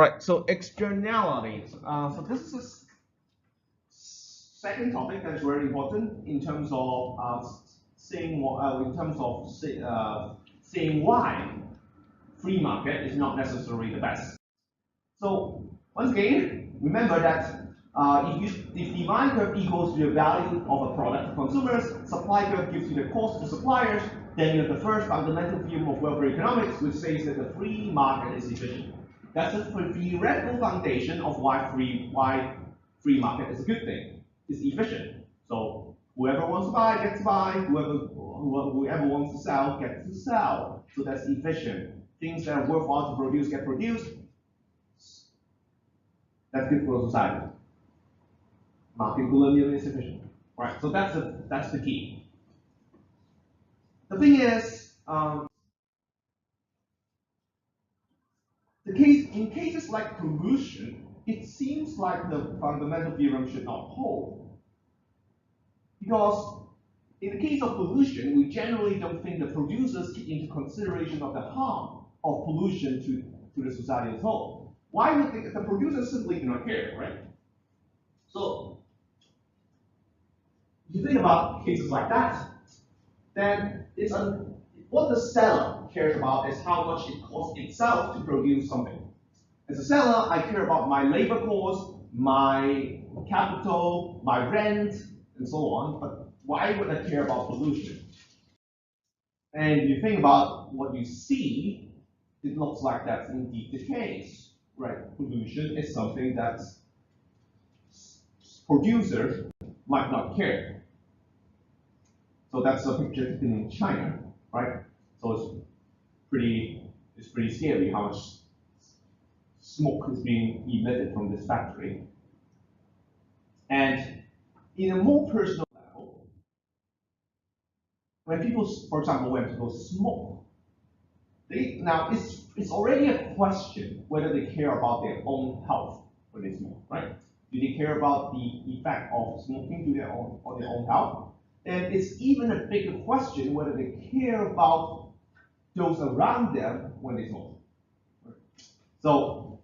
Right, so externalities. So this is a second topic that's very important in terms of saying saying why free market is not necessarily the best. So once again, remember that if demand curve equals to the value of a product to consumers, supply curve gives you the cost to suppliers, then you have the first fundamental theorem of welfare economics, which says that the free market is efficient. That's the theoretical foundation of why free market is a good thing. It's efficient. So whoever wants to buy gets to buy. Whoever wants to sell gets to sell. So that's efficient. Things that are worthwhile to produce get produced. That's good for society. Market equilibrium is efficient. Right. So that's the key. The thing is, in cases like pollution, it seems like the fundamental theorem should not hold. Because in the case of pollution, we generally don't think the producers take into consideration of the harm of pollution to the society as a whole. Why would the producers simply do not care, right? So if you think about cases like that, then what the seller cares about is how much it costs itself to produce something. As a seller, I care about my labor cost, my capital, my rent, and so on. But why would I care about pollution? And you think about what you see, it looks like that's indeed the case, right? Pollution is something that producers might not care. So that's a picture taken in China, right? So it's pretty scary how much smoke is being emitted from this factory. And in a more personal level, when people, for example, when people smoke, now it's already a question whether they care about their own health when they smoke, right? Do they care about the effect of smoking on their own health? And it's even a bigger question whether they care about those around them when they smoke. So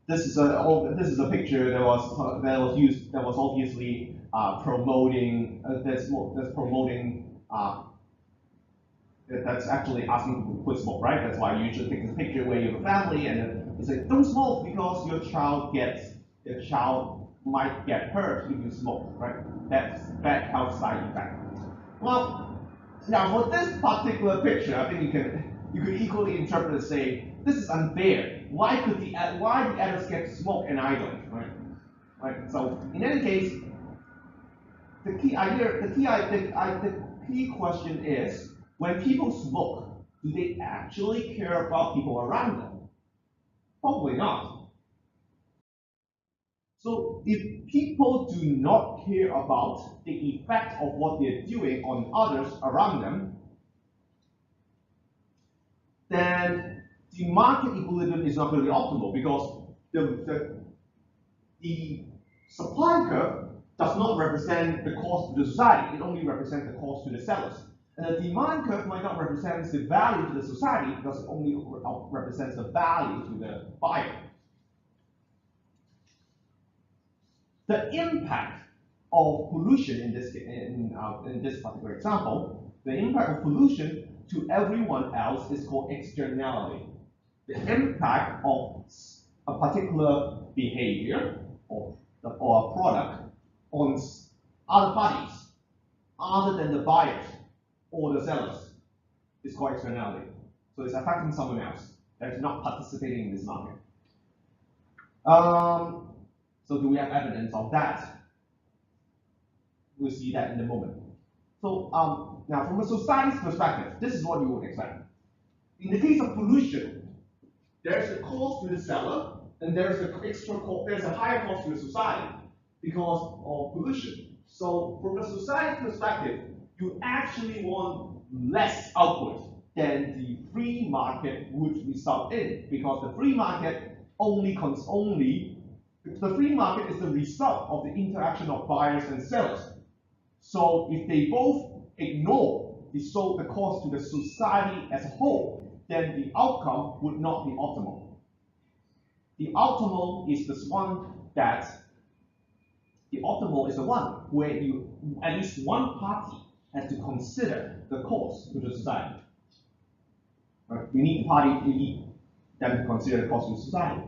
this is a picture that was obviously promoting that's actually asking people to quit smoke, right? That's why you usually take this picture where you have a family and it's like, don't smoke because your child might get hurt if you smoke, right? That's bad health side effect. Well, now for this particular picture, I think you could equally interpret it as saying this is unfair. Why the adults get to smoke and I don't, right? Right. So in any case, the key question is, when people smoke, do they actually care about people around them? Probably not. So if people do not care about the effect of what they're doing on others around them, then the market equilibrium is not going to be optimal because the supply curve does not represent the cost to the society, it only represents the cost to the sellers. And the demand curve might not represent the value to the society because it only represents the value to the buyer. The impact of pollution in this particular example, the impact of pollution to everyone else is called externality. The impact of a particular behavior or a product on other parties other than the buyers or the sellers is called externality. So it's affecting someone else that's not participating in this market. So do we have evidence of that? We'll see that in a moment. So now from a society's perspective, this is what you would expect. In the case of pollution, there's a cost to the seller, and there's a higher cost to the society because of pollution. So from a society's perspective, you actually want less output than the free market would result in, because the free market the free market is the result of the interaction of buyers and sellers. So if they both ignore the cost to the society as a whole, then the outcome would not be optimal. The optimal is the one where at least one party has to consider the cost to the society. Right? You need them to consider the cost to society.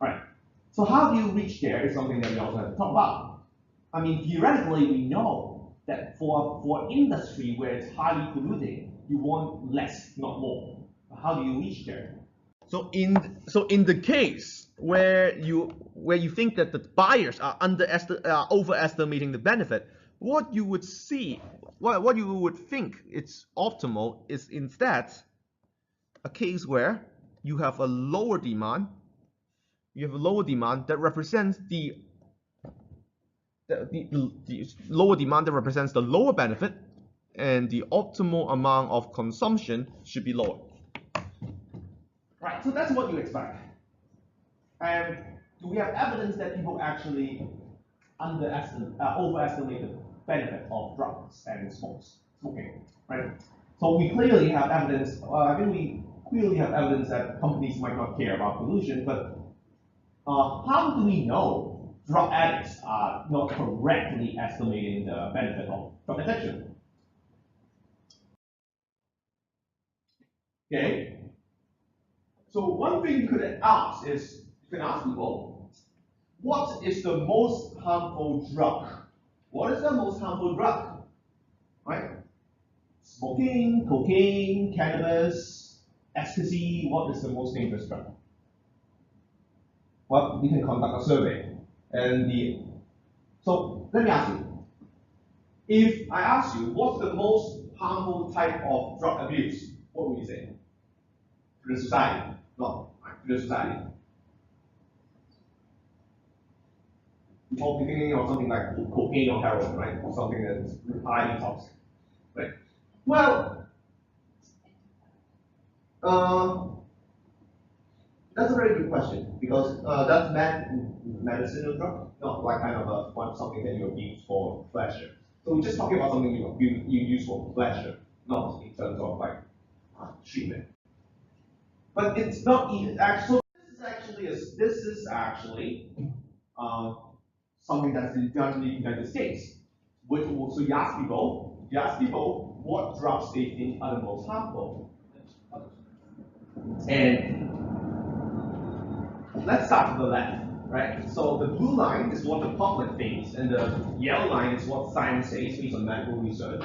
Right. So how do you reach there is something that we also have to talk about. I mean, theoretically, we know that for industry where it's highly polluting, you want less, not more. But how do you reach there? So in the case where you think that the buyers are overestimating the benefit, what you would think it's optimal is instead a case where you have a lower demand. You have a lower demand that represents the lower demand that represents the lower benefit, and the optimal amount of consumption should be lower. Right, so that's what you expect. And do we have evidence that people actually overestimate the benefit of drugs and smoking? Right. So we clearly have evidence. I think we clearly have evidence that companies might not care about pollution, but how do we know drug addicts are not correctly estimating the benefit of drug addiction? Okay. So one thing you could ask is, you can ask people, what is the most harmful drug? What is the most harmful drug? Right? Smoking, cocaine, cannabis, ecstasy, what is the most dangerous drug? Well, we can conduct a survey. So let me ask you. If I ask you, what's the most harmful type of drug abuse? What would you say? To the society. No, to the society. You probably thinking of something like cocaine or heroin, right? Or something that's highly toxic, right? Well, that's a very good question, because that's medicinal drug, not like kind of something that you abuse for pleasure. So we're just talking about something you use for pleasure, not in terms of like treatment. But it's not even actually. This is actually something that's done in the United States. So you ask people what drugs they think are the most harmful. And let's start from the left, right? So the blue line is what the public thinks, and the yellow line is what science says based on medical research.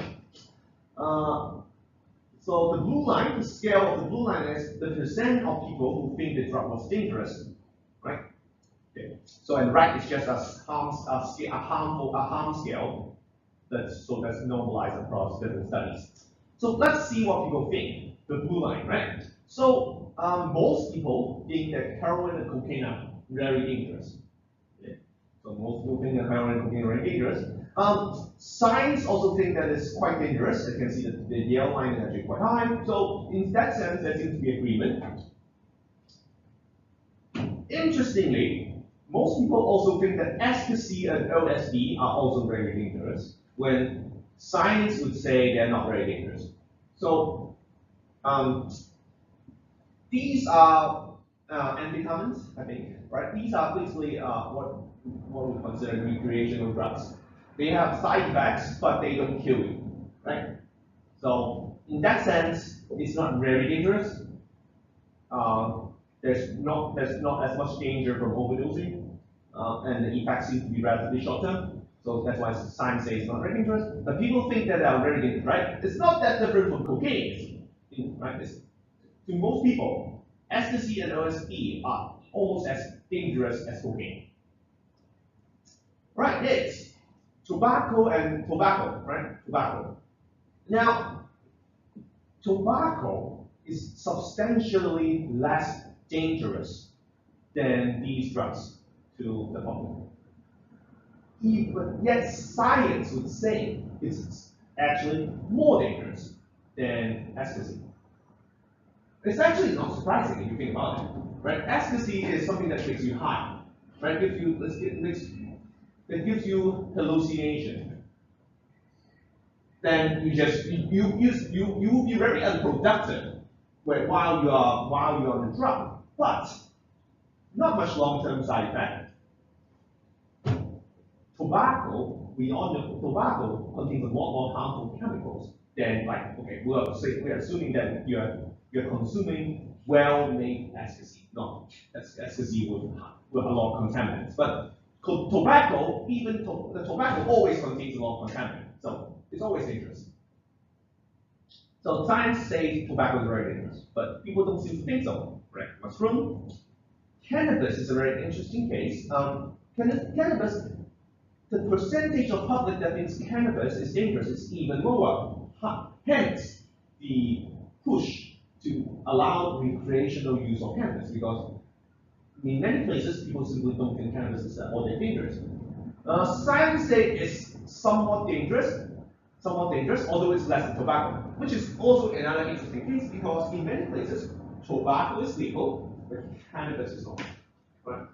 So the blue line, the scale of the blue line is the percent of people who think the drug was dangerous, right? Okay. So and right is just a harm scale that's normalized across different studies. So let's see what people think. The blue line, right? So most people think that heroin and cocaine are very dangerous. Okay. So most people think that heroin and cocaine are very dangerous. Science also think that it's quite dangerous. As you can see that the yellow line is actually quite high. So in that sense, there seems to be agreement. Interestingly, most people also think that ecstasy and LSD are also very dangerous, when science would say they're not very dangerous. So these are amphetamines, I think, right? These are basically what we consider recreational drugs. They have side effects, but they don't kill you, right? So in that sense, it's not very dangerous. There's not as much danger from overdosing, and the effects seem to be relatively short term. So that's why science says it's not very dangerous. But people think that they are very dangerous, right? It's not that different from cocaine, right? To most people, ecstasy and LSD are almost as dangerous as cocaine. Right, next, tobacco, right? Tobacco. Now, tobacco is substantially less dangerous than these drugs to the public. Yet science would say it's actually more dangerous than ecstasy. It's actually not surprising if you think about it, right? Ecstasy is something that makes you high, right? It gives you hallucination. Then you will be very unproductive while you're on the drug. But not much long-term side effect. Tobacco, we all know tobacco contains a lot more harmful chemicals than like, okay, we're assuming that you're consuming well-made ecstasy. No, that's ecstasy with a lot of contaminants. But tobacco, the tobacco always contains a lot of contaminants. So it's always dangerous. So science says tobacco is very dangerous, but people don't seem to think so. Right? Mushroom, cannabis is a very interesting case. Cannabis, the percentage of public that thinks cannabis is dangerous is even lower. Hence, the push to allow recreational use of cannabis, because in many places people simply don't think cannabis is all that dangerous. Science says it's somewhat dangerous, although it's less than tobacco, which is also another interesting case because in many places tobacco is legal, but cannabis is not. Right?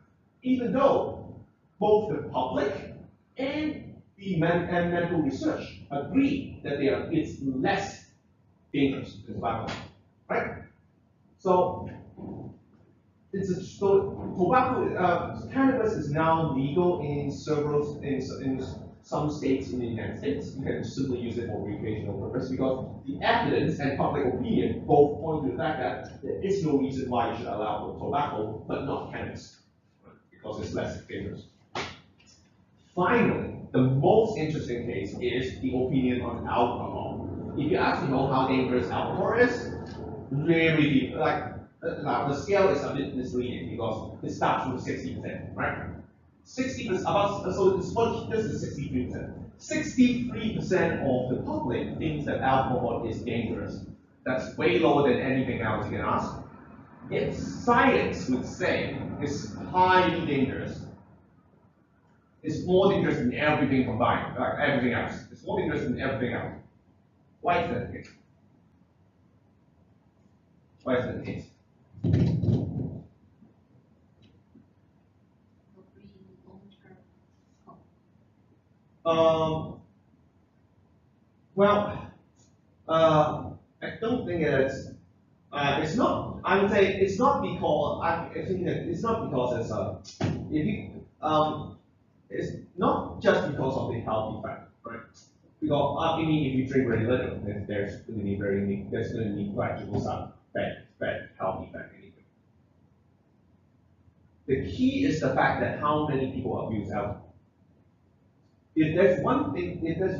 Even though both the public and the medical research agree that it's less dangerous than tobacco, right? So cannabis is now legal in some states in the United States. You can simply use it for recreational purpose because the evidence and public opinion both point to the fact that there is no reason why you should allow tobacco but not cannabis, right? Because it's less dangerous. Finally, the most interesting case is the opinion on alcohol. If you ask people how dangerous alcohol is, really deep. Now the scale is a bit misleading because it starts with 60%, right? 60% so this is 63%. 63% of the public thinks that alcohol is dangerous. That's way lower than anything else you can ask. Yet science would say it's highly dangerous. It's more dangerous than everything combined, like everything else. It's more dangerous than everything else. Why is that the case? Why is that the case? Well, I don't think it's not. I would say it's not because I think that it's not because it's not just because of the health effect, right? Because I mean, if you drink very little, then there's going to be gradual some bad health effect anyway. The key is the fact that how many people abuse alcohol. If there's one thing, because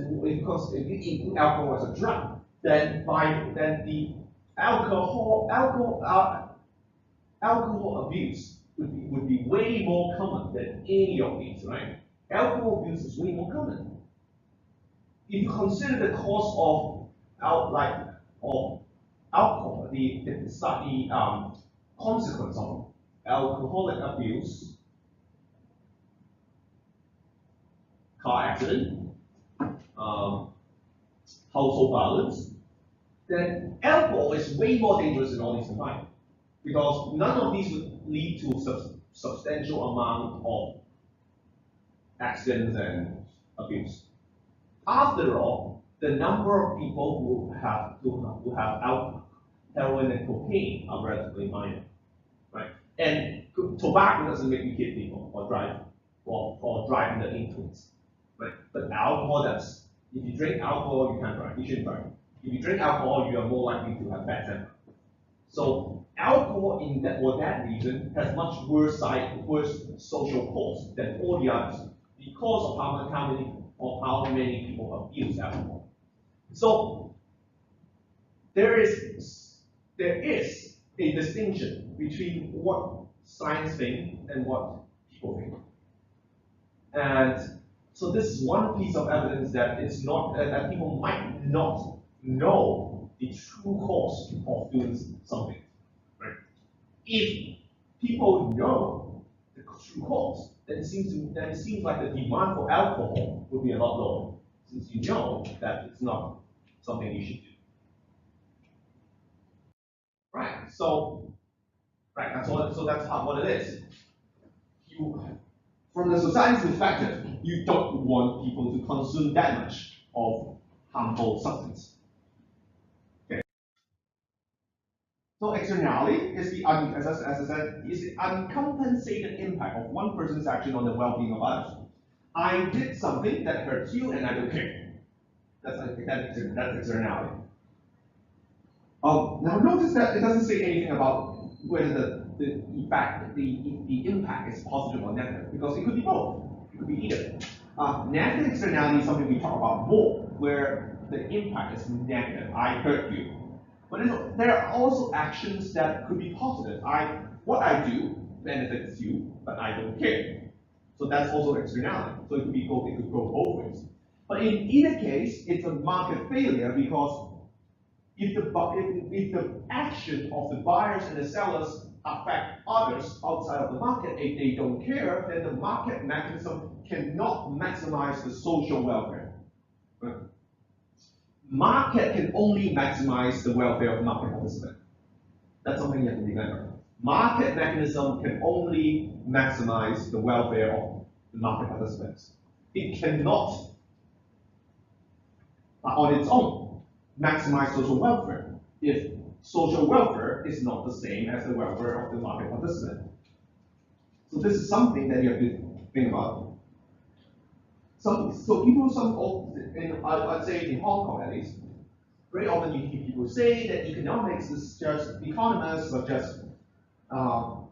if you include alcohol as a drug, then the alcohol abuse would be way more common than any of these, right? Alcohol abuse is way more common. If you consider the cost of alcohol, the consequence of alcoholic abuse, car accident, household violence, then alcohol is way more dangerous than all these combined. Because none of these would lead to substantial amount of accidents and abuse. After all, the number of people who have heroin and cocaine are relatively minor, right? And tobacco doesn't make you hit people or drive under influence, right? But alcohol does. If you drink alcohol, you can't drive. You shouldn't drive. If you drink alcohol, you are more likely to have bad temper. So alcohol, for that reason, has much worse social costs than all the others because of how many people abuse alcohol. So there is a distinction between what science thinks and what people think. And so this is one piece of evidence that it's not that people might not know the true cost of doing something. Right? If people know the true cost, then it seems like the demand for alcohol would be a lot lower, since you know that it's not something you should do. Right. So that's what it is. From the society's perspective, you don't want people to consume that much of harmful substance. Okay. So externality is as I said, is the uncompensated impact of one person's action on the well-being of others. I did something that hurts you, and I don't care. That's externality. Now notice that it doesn't say anything about whether the impact is positive or negative, because it could be both. It could be either. Negative externality is something we talk about more, where the impact is negative. I hurt you. But there are also actions that could be positive. What I do benefits you, but I don't care. So that's also externality. So it could go both ways. But in either case, it's a market failure because if the action of the buyers and the sellers affect others outside of the market, if they don't care, then the market mechanism cannot maximize the social welfare. Market can only maximize the welfare of market participants. That's something you have to remember. Market mechanism can only maximize the welfare of the market participants. It cannot, on its own, maximize social welfare if social welfare is not the same as the welfare of the market participant. So this is something that you have to think about. I'd say in Hong Kong at least, very often you hear people say that economics is just economists are just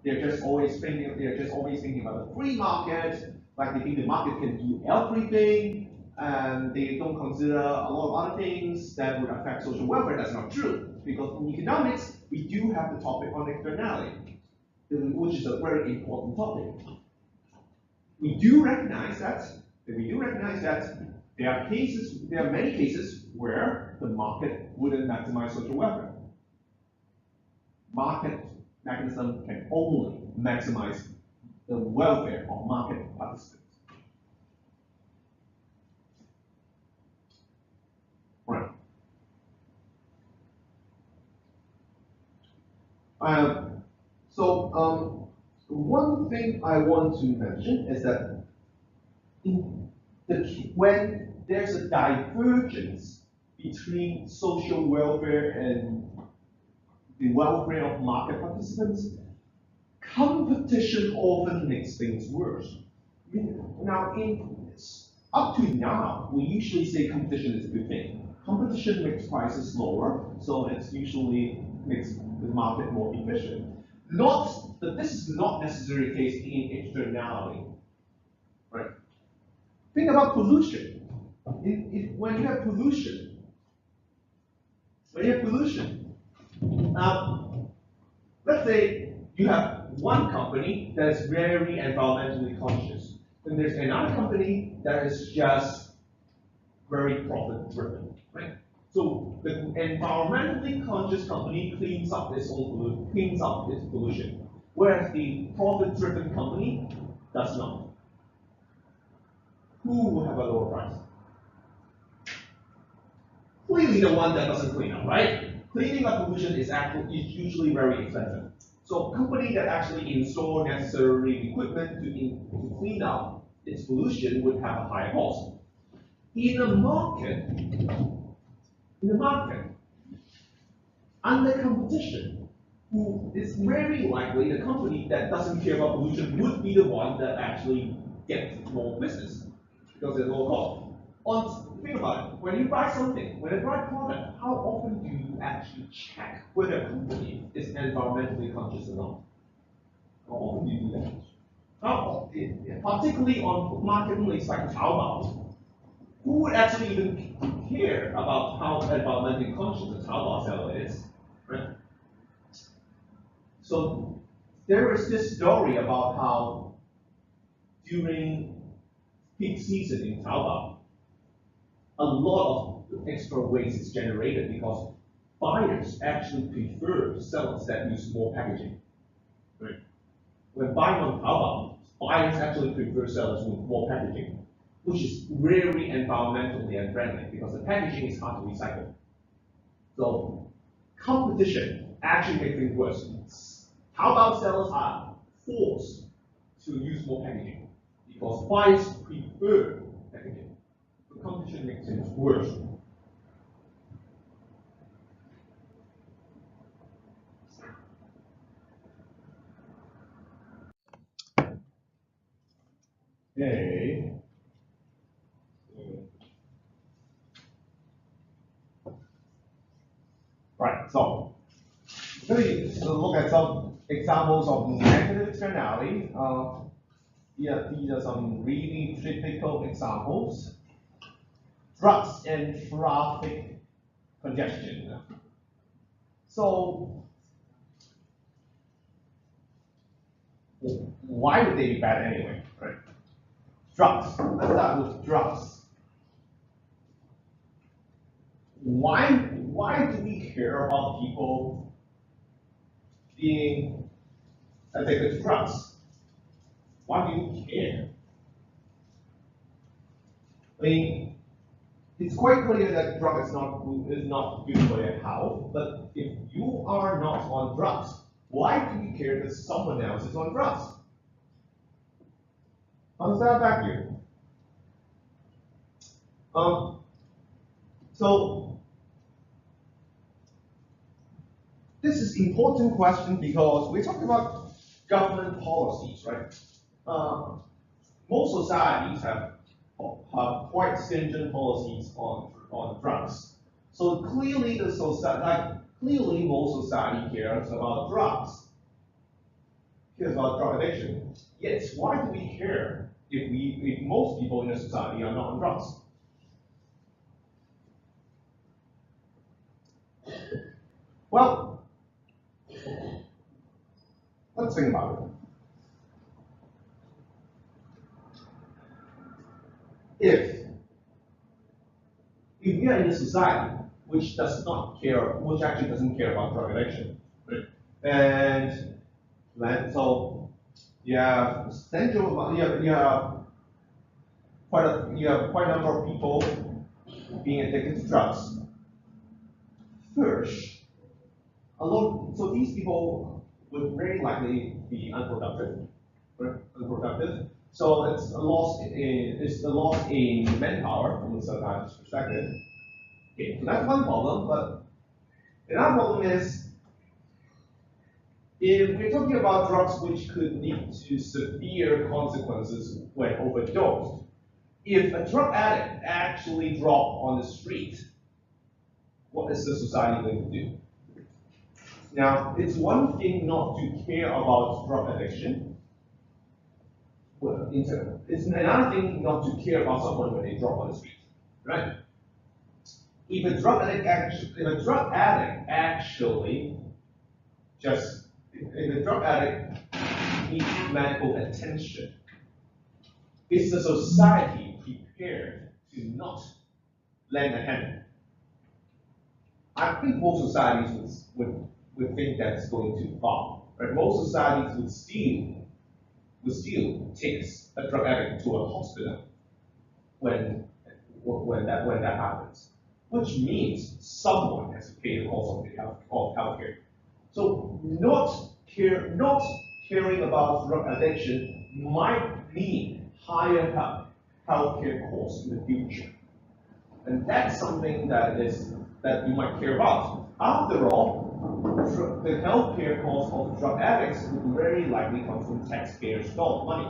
they're just always thinking about the free market, like they think the market can do everything, and they don't consider a lot of other things that would affect social welfare. That's not true, because in economics we do have the topic on externality, which is a very important topic. We do recognize that there are many cases where the market wouldn't maximize social welfare. Market mechanism can only maximize the welfare of market participants. Right. One thing I want to mention is that when there's a divergence between social welfare and the welfare of market participants, competition often makes things worse. Now, up to now, we usually say competition is a good thing. Competition makes prices lower, so it usually makes the market more efficient. This is not necessarily the case in externality, right? Think about pollution. When you have pollution, let's say you have one company that is very environmentally conscious, and there's another company that is just very profit-driven, right? So the environmentally conscious company cleans up its pollution, whereas the profit-driven company does not. Who will have a lower price? Clearly the one that doesn't clean up, right? Cleaning up pollution is usually very expensive. So a company that actually install necessary equipment to clean up its pollution would have a higher cost. In the market, under competition, it's very likely the company that doesn't care about pollution would be the one that actually gets more business because there's lower cost. Think about it. When you buy something, when you buy a product, how often do you actually check whether a company is environmentally conscious or not? How often do you do that? Particularly on marketplace like Taobao, who would actually even care about how environmentally conscious a Taobao seller is, right? So there is this story about how during peak season in Taobao, a lot of extra waste is generated because buyers actually prefer sellers that use more packaging. Right? When buying on Taobao, buyers actually prefer sellers with more packaging, which is very environmentally unfriendly because the packaging is hard to recycle. So competition actually makes things worse. Taobao sellers are forced to use more packaging because buyers prefer packaging. The competition makes things worse. Okay. Right, so let me look at some examples of negative externality. Yeah, these are some really typical examples. Drugs and traffic congestion. So why would they be bad anyway? Right? Drugs. Let's start with drugs. Why do we care about people being addicted to drugs? Why do you care? I mean, it's quite clear that drug is not good for your health, but if you are not on drugs, why do you care that someone else is on drugs? How does that affect you? So this is an important question because we're talking about government policies, right? Most societies have quite stringent policies on drugs. So clearly the society, clearly most society cares about drugs, cares about drug addiction. Yet why do we care if most people in the society are not on drugs? Well, let's think about it. If we are in a society which does not care, which actually doesn't care about drug addiction, right? And so you have central, you have quite a number of people being addicted to drugs. First, so these people would very likely be unproductive, right? Unproductive. So it's a loss in manpower from the society's perspective. Okay, so that's one problem, but another problem is if we're talking about drugs which could lead to severe consequences when overdosed, if a drug addict actually drop on the street, what is the society going to do? Now, it's one thing not to care about drug addiction. Well, it's another thing not to care about someone when they drop on the street, right? If a drug addict actually just if a drug addict needs medical attention, is the society prepared to not lend a hand? I think most societies would think that's going too far. Right? Most societies would still take a drug addict to a hospital when that happens, which means someone has to pay the cost of healthcare. So not caring about drug addiction might mean higher healthcare costs in the future, and that's something that you might care about. After all, the healthcare costs of drug addicts would very likely come from taxpayers' money.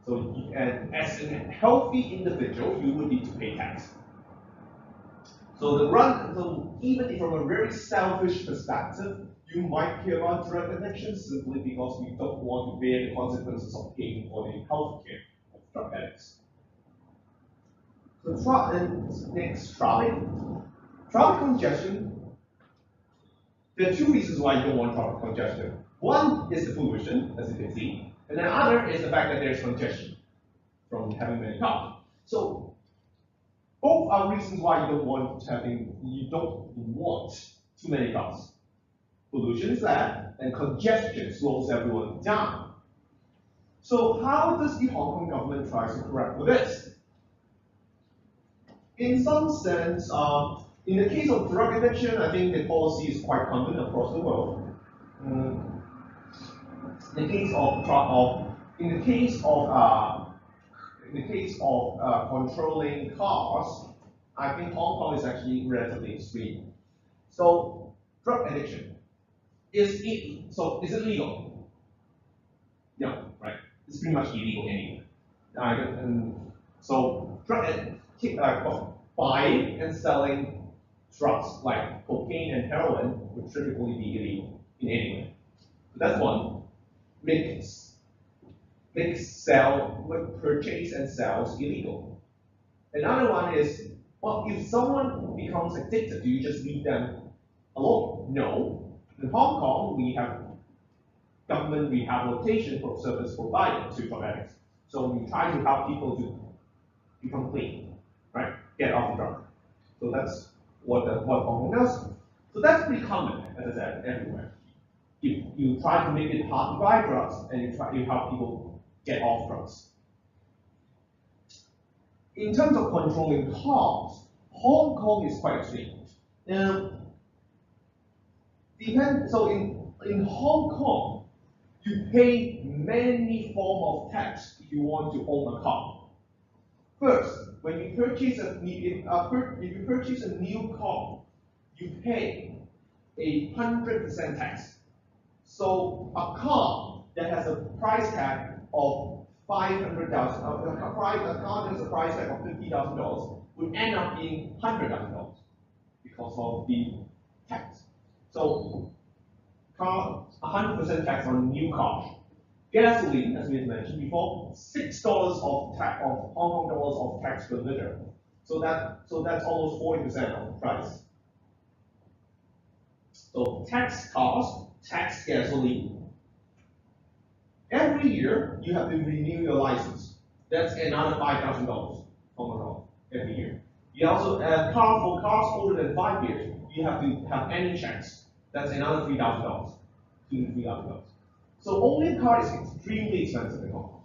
So, and as a healthy individual, you would need to pay tax. So even if from a very selfish perspective, you might care about drug addiction simply because you don't want to bear the consequences of paying for the healthcare of drug addicts. So next, traffic congestion. There are two reasons why you don't want traffic congestion. One is the pollution, as you can see, and the other is the fact that there's congestion from having many cars. So both are reasons why you don't want too many cars. Pollution is bad, and congestion slows everyone down. So how does the Hong Kong government try to correct for this? In some sense, in the case of drug addiction, I think the policy is quite common across the world. In the case of controlling cars, I think Hong Kong is actually relatively extreme. So drug addiction is it legal? No, right? It's pretty much illegal anyway. So buying and selling drugs like cocaine and heroin would typically be illegal in anywhere. So that's one. Purchase and sell is illegal. Another one is, well, if someone becomes addicted, do you just leave them alone? No. In Hong Kong, we have government rehabilitation service provided to drug addicts. So we try to help people to become clean, right? Get off the drug. So that's what Hong Kong does. So that's pretty common, as I said, everywhere. You try to make it hard to buy drugs, and you help people get off drugs. In terms of controlling costs, Hong Kong is quite extreme. So in Hong Kong, you pay many forms of tax if you want to own a car. First, when you purchase if you purchase a new car, you pay 100% tax. So a car that has a price tag of 500,000, a car that has a price tag of $50,000 would end up being $100,000 because of the tax. So 100% tax on new cars. Gasoline, as we had mentioned before, $6 of Hong Kong dollars of tax per liter. So that's almost 40% of the price. So tax cars, tax gasoline. Every year you have to renew your license. That's another $5,000 Hong Kong dollars every year. You also for cars older than 5 years, you have to have annual checks. That's another $3,000, $2,000 to $3,000. So owning a car is extremely expensive in Hong Kong.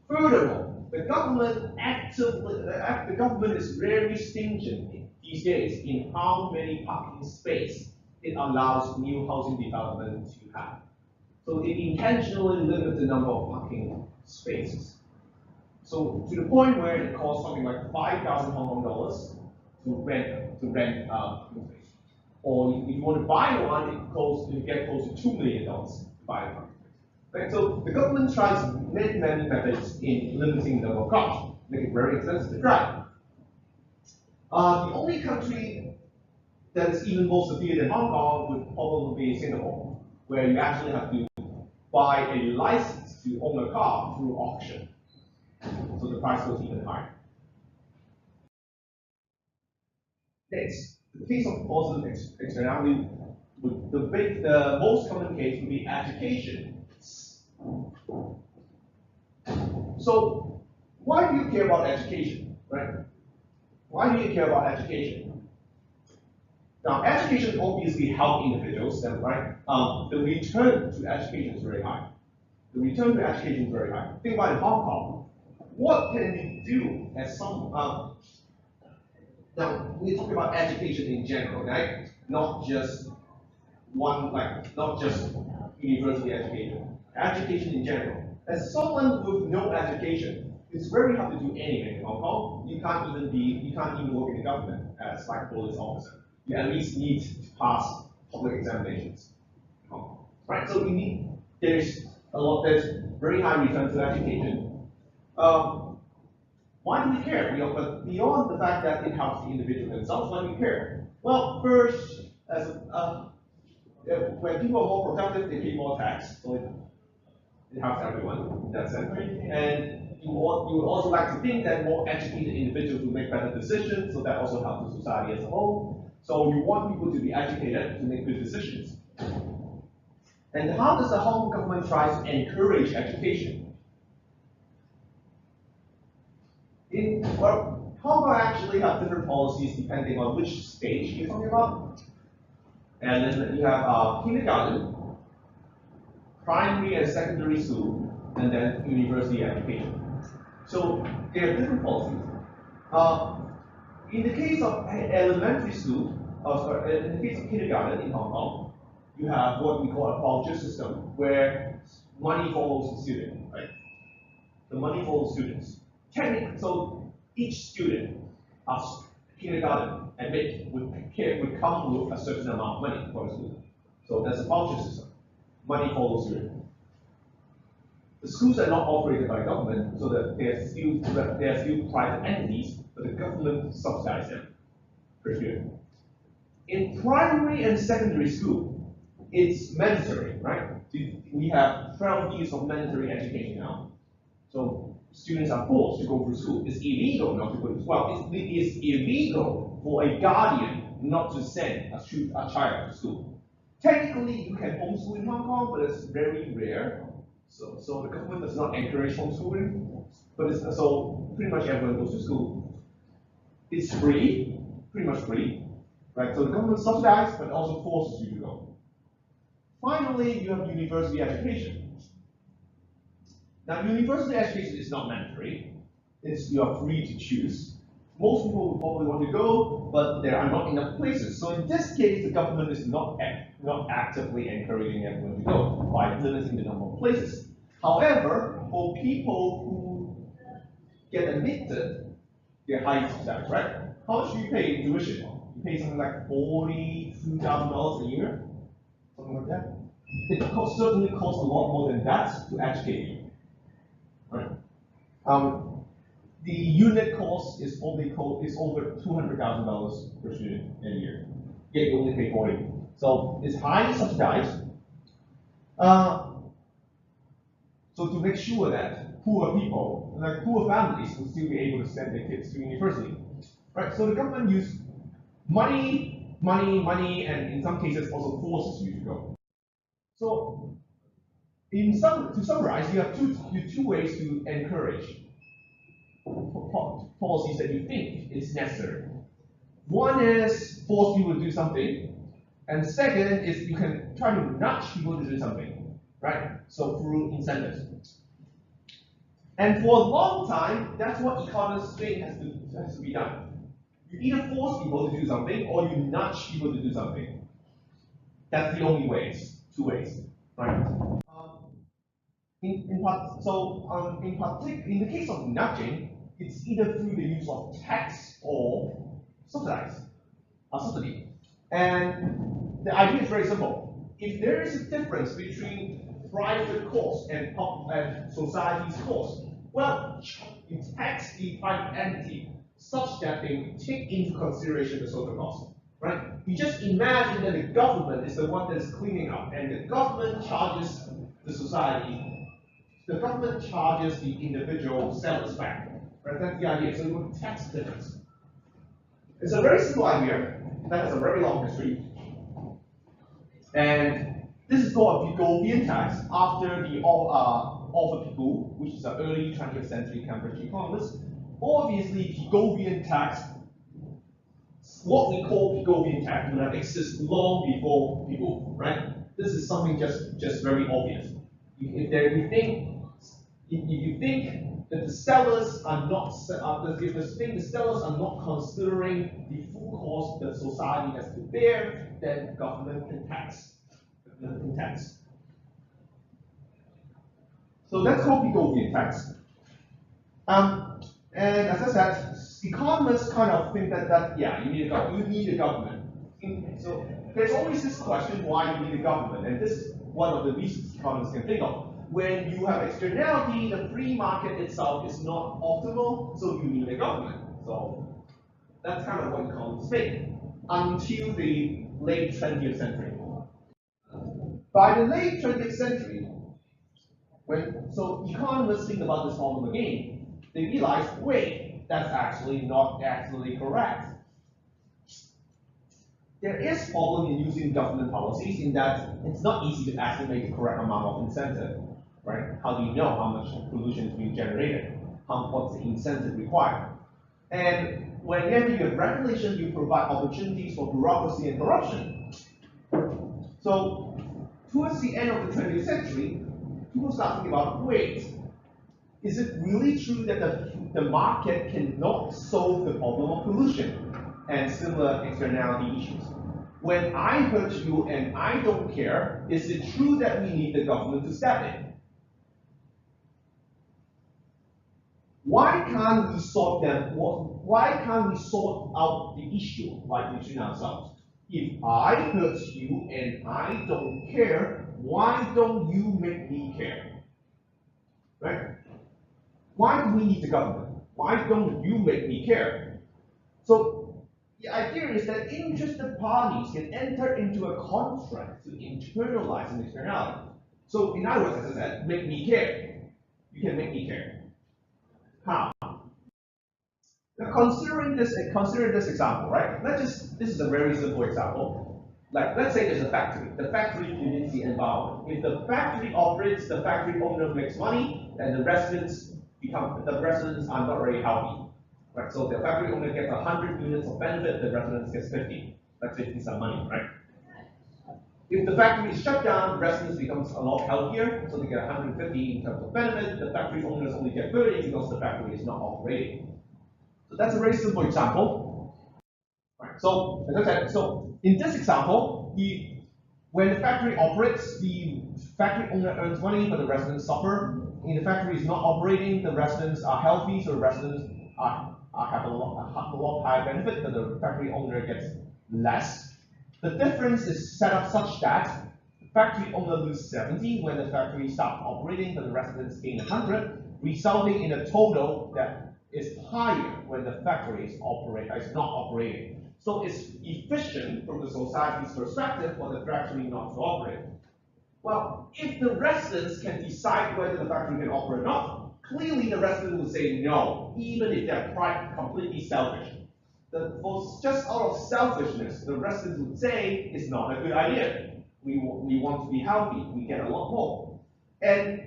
Furthermore, the government is very stringent these days in how many parking spaces it allows new housing development to have. So it intentionally limits the number of parking spaces. So to the point where it costs something like 5,000 Hong Kong dollars to rent parking space. Or if you want to buy one, you get close to $2 million to buy a parking space. Right? So the government tries many methods in limiting the number of cars, make it very expensive to drive. The only country that is even more severe than Hong Kong would probably be Singapore, where you actually have to buy a license to own a car through auction. So the price goes even higher. Next, the case of positive externality, the most common case would be education. So why do you care about education, right? Why do you care about education? Now, education obviously helps individuals, right? The return to education is very high. The return to education is very high. Think about in Hong Kong. What can you do as some? Now, we talk about education in general, right? Not just university education. Education in general. As someone with no education, it's very hard to do anything in Hong Kong. You can't even work in the government as like a police officer. You at least need to pass public examinations in Hong Kong, right? So there's very high return to education. Why do we care? But beyond the fact that it helps the individual themselves, why do we care? Well, first, when people are more productive, they pay more tax, so it helps everyone in that sense. And you would also like to think that more educated individuals will make better decisions, so that also helps the society as a whole. So you want people to be educated to make good decisions. And how does the Hong Kong government try to encourage education? Hong Kong actually have different policies depending on which stage you're talking about. And then you have kindergarten, primary and secondary school, and then university education. So there are different policies. In the case of elementary school, in the case of kindergarten in Hong Kong, you have what we call a voucher system, where money follows the student, right? The money follows students. So each student of kindergarten and would come with a certain amount of money for the school. So that's a voucher system. Money follows student. The schools are not operated by the government, so that they are still private entities, but the government subsidizes them per student. In primary and secondary school, it's mandatory, right? We have 12 years of mandatory education now. So students are forced to go through school. It's illegal not to go to school. Well, it is illegal for a guardian not to send a child to school. Technically, you can homeschool in Hong Kong, but it's very rare. So the government does not encourage homeschooling, but so pretty much everyone goes to school. It's free, pretty much free, right? So the government subsidizes, but also forces you to go. Finally, you have university education. Now, university education is not mandatory. You are free to choose. Most people will probably want to go, but there are not enough places. So in this case, the government is not actively encouraging everyone to go by limiting the number of places. However, for people who get admitted, they're highly subsidized, right? How much do you pay in tuition? You pay something like $42,000 a year, something like that. It certainly costs a lot more than that to educate you, right? The unit cost is over $200,000 per student a year. Yet you only pay 40. So it's highly subsidized. So to make sure that poor people, like poor families, will still be able to send their kids to university, right? So the government uses money, and in some cases also forces you to go. So to summarize, you have two ways to encourage policies that you think is necessary. One is force people to do something, and second is you can try to nudge people to do something, right? So through incentives. And for a long time, that's what economists think has to be done. You either force people to do something or you nudge people to do something. That's the only ways, two ways, right? In the case of nudging, it's either through the use of tax or subsidy. And the idea is very simple. If there is a difference between private cost and society's cost, well, you tax the private entity such that they take into consideration the social cost, right? You just imagine that the government is the one that is cleaning up, and the government charges the society. The government charges the individual sellers back. Right? That's the idea. So you want tax the difference. It's a very simple idea that has a very long history. And this is called a Pigovian tax after the Arthur Pigou, which is an early 20th century Cambridge economist. Obviously, Pigovian tax, what we call Pigovian tax, would have existed long before Pigou, right? This is something just very obvious. If you think that the sellers are not, if you think the sellers are not considering the full cost that society has to bear, then government can tax. So that's called Pigovian tax. And as I said, economists kind of think that you need a government. So there's always this question why you need a government, and this is one of the reasons economists can think of. When you have externality, the free market itself is not optimal, so you need a government. So that's kind of what economists think until the late 20th century. By the late 20th century, so economists think about this problem again, they realize, wait, that's actually not actually correct. There is problem in using government policies in that it's not easy to actually make the correct amount of incentive, right? How do you know how much pollution is being generated? What's the incentive required? And whenever you have regulation, you provide opportunities for bureaucracy and corruption. So towards the end of the 20th century, people start thinking about, wait, is it really true that the market cannot solve the problem of pollution and similar externality issues? When I hurt you and I don't care, is it true that we need the government to step in? Why can't we sort them? Why can't we sort out the issue like between ourselves? If I hurt you and I don't care, why don't you make me care? right? Why do we need the government? Why don't you make me care? So the idea is that interested parties can enter into a contract to internalize an externality. So in other words, as I said, make me care. You can make me care. How? Now consider this example, right? This is a very simple example. Like, let's say there's a factory. The factory needs the environment. If the factory operates, the factory owner makes money, and the residents are not very healthy. Right? So the factory owner gets 100 units of benefit, the residents gets 50. That's 50 some money, right? If the factory is shut down, residents becomes a lot healthier, so they get 150 in terms of benefit. The factory owners only get 30 because the factory is not operating. So that's a very simple example. Right. So as I said, so in this example, when the factory operates, the factory owner earns money, but the residents suffer. If the factory is not operating, the residents are healthy, so the residents have a lot higher benefit, but the factory owner gets less. The difference is set up such that the factory owner loses 70 when the factory stops operating, but the residents gain 100, resulting in a total that is higher when the factory is not operating. So it's efficient from the society's perspective for the factory not to operate. Well, if the residents can decide whether the factory can operate or not, clearly the residents will say no, even if they're completely selfish. For just out of selfishness, the residents would say it's not a good idea. We want to be healthy. We get a lot more. And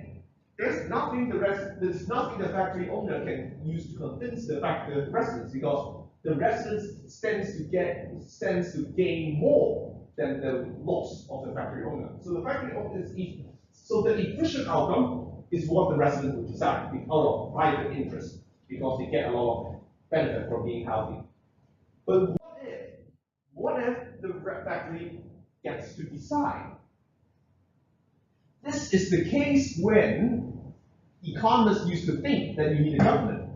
there's nothing the factory owner can use to convince the residents, because the residents stands to gain more than the loss of the factory owner. So the factory owner so the efficient outcome is what the residents would decide out of private interest, because they get a lot of benefit from being healthy. But what if the factory gets to decide? This is the case when economists used to think that you need a government.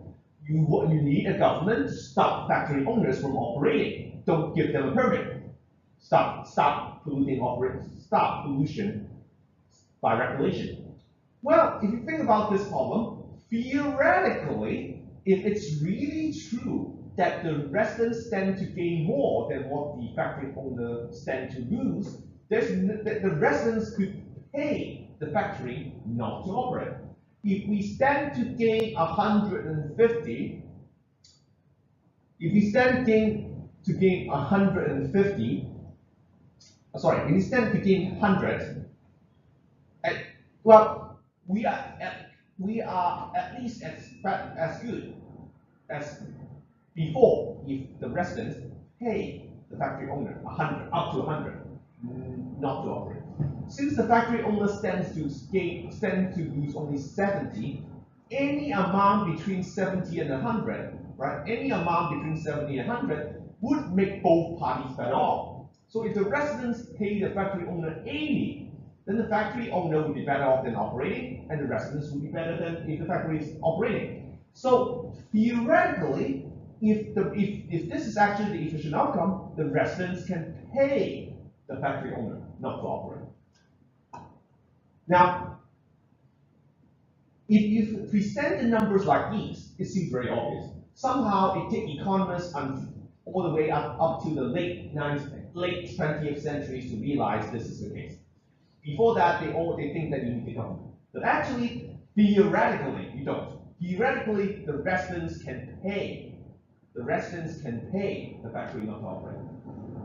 You need a government to stop factory owners from operating. Don't give them a permit. Stop pollution by regulation. Well, if you think about this problem, theoretically, if it's really true that the residents stand to gain more than what the factory owner stand to lose, the residents could pay the factory not to operate. If we stand to gain 150, if we stand to gain 150, sorry, if we stand to gain 100, well, we are at least as good as before if the residents pay the factory owner 100, up to 100, not to operate. Since the factory owner stands to lose only 70, any amount between 70 and 100, right? Any amount between 70 and 100 would make both parties better off. So if the residents pay the factory owner 80, then the factory owner would be better off than operating, and the residents would be better than if the factory is operating. So theoretically, if this is actually the efficient outcome, the residents can pay the factory owner not to operate. Now, if you present the numbers like these, it seems very obvious. Somehow it takes economists all the way up to the late 20th centuries to realize this is the case. Before that, they think that you need the government. But actually, theoretically, you don't. Theoretically, the residents can pay the factory not to operate.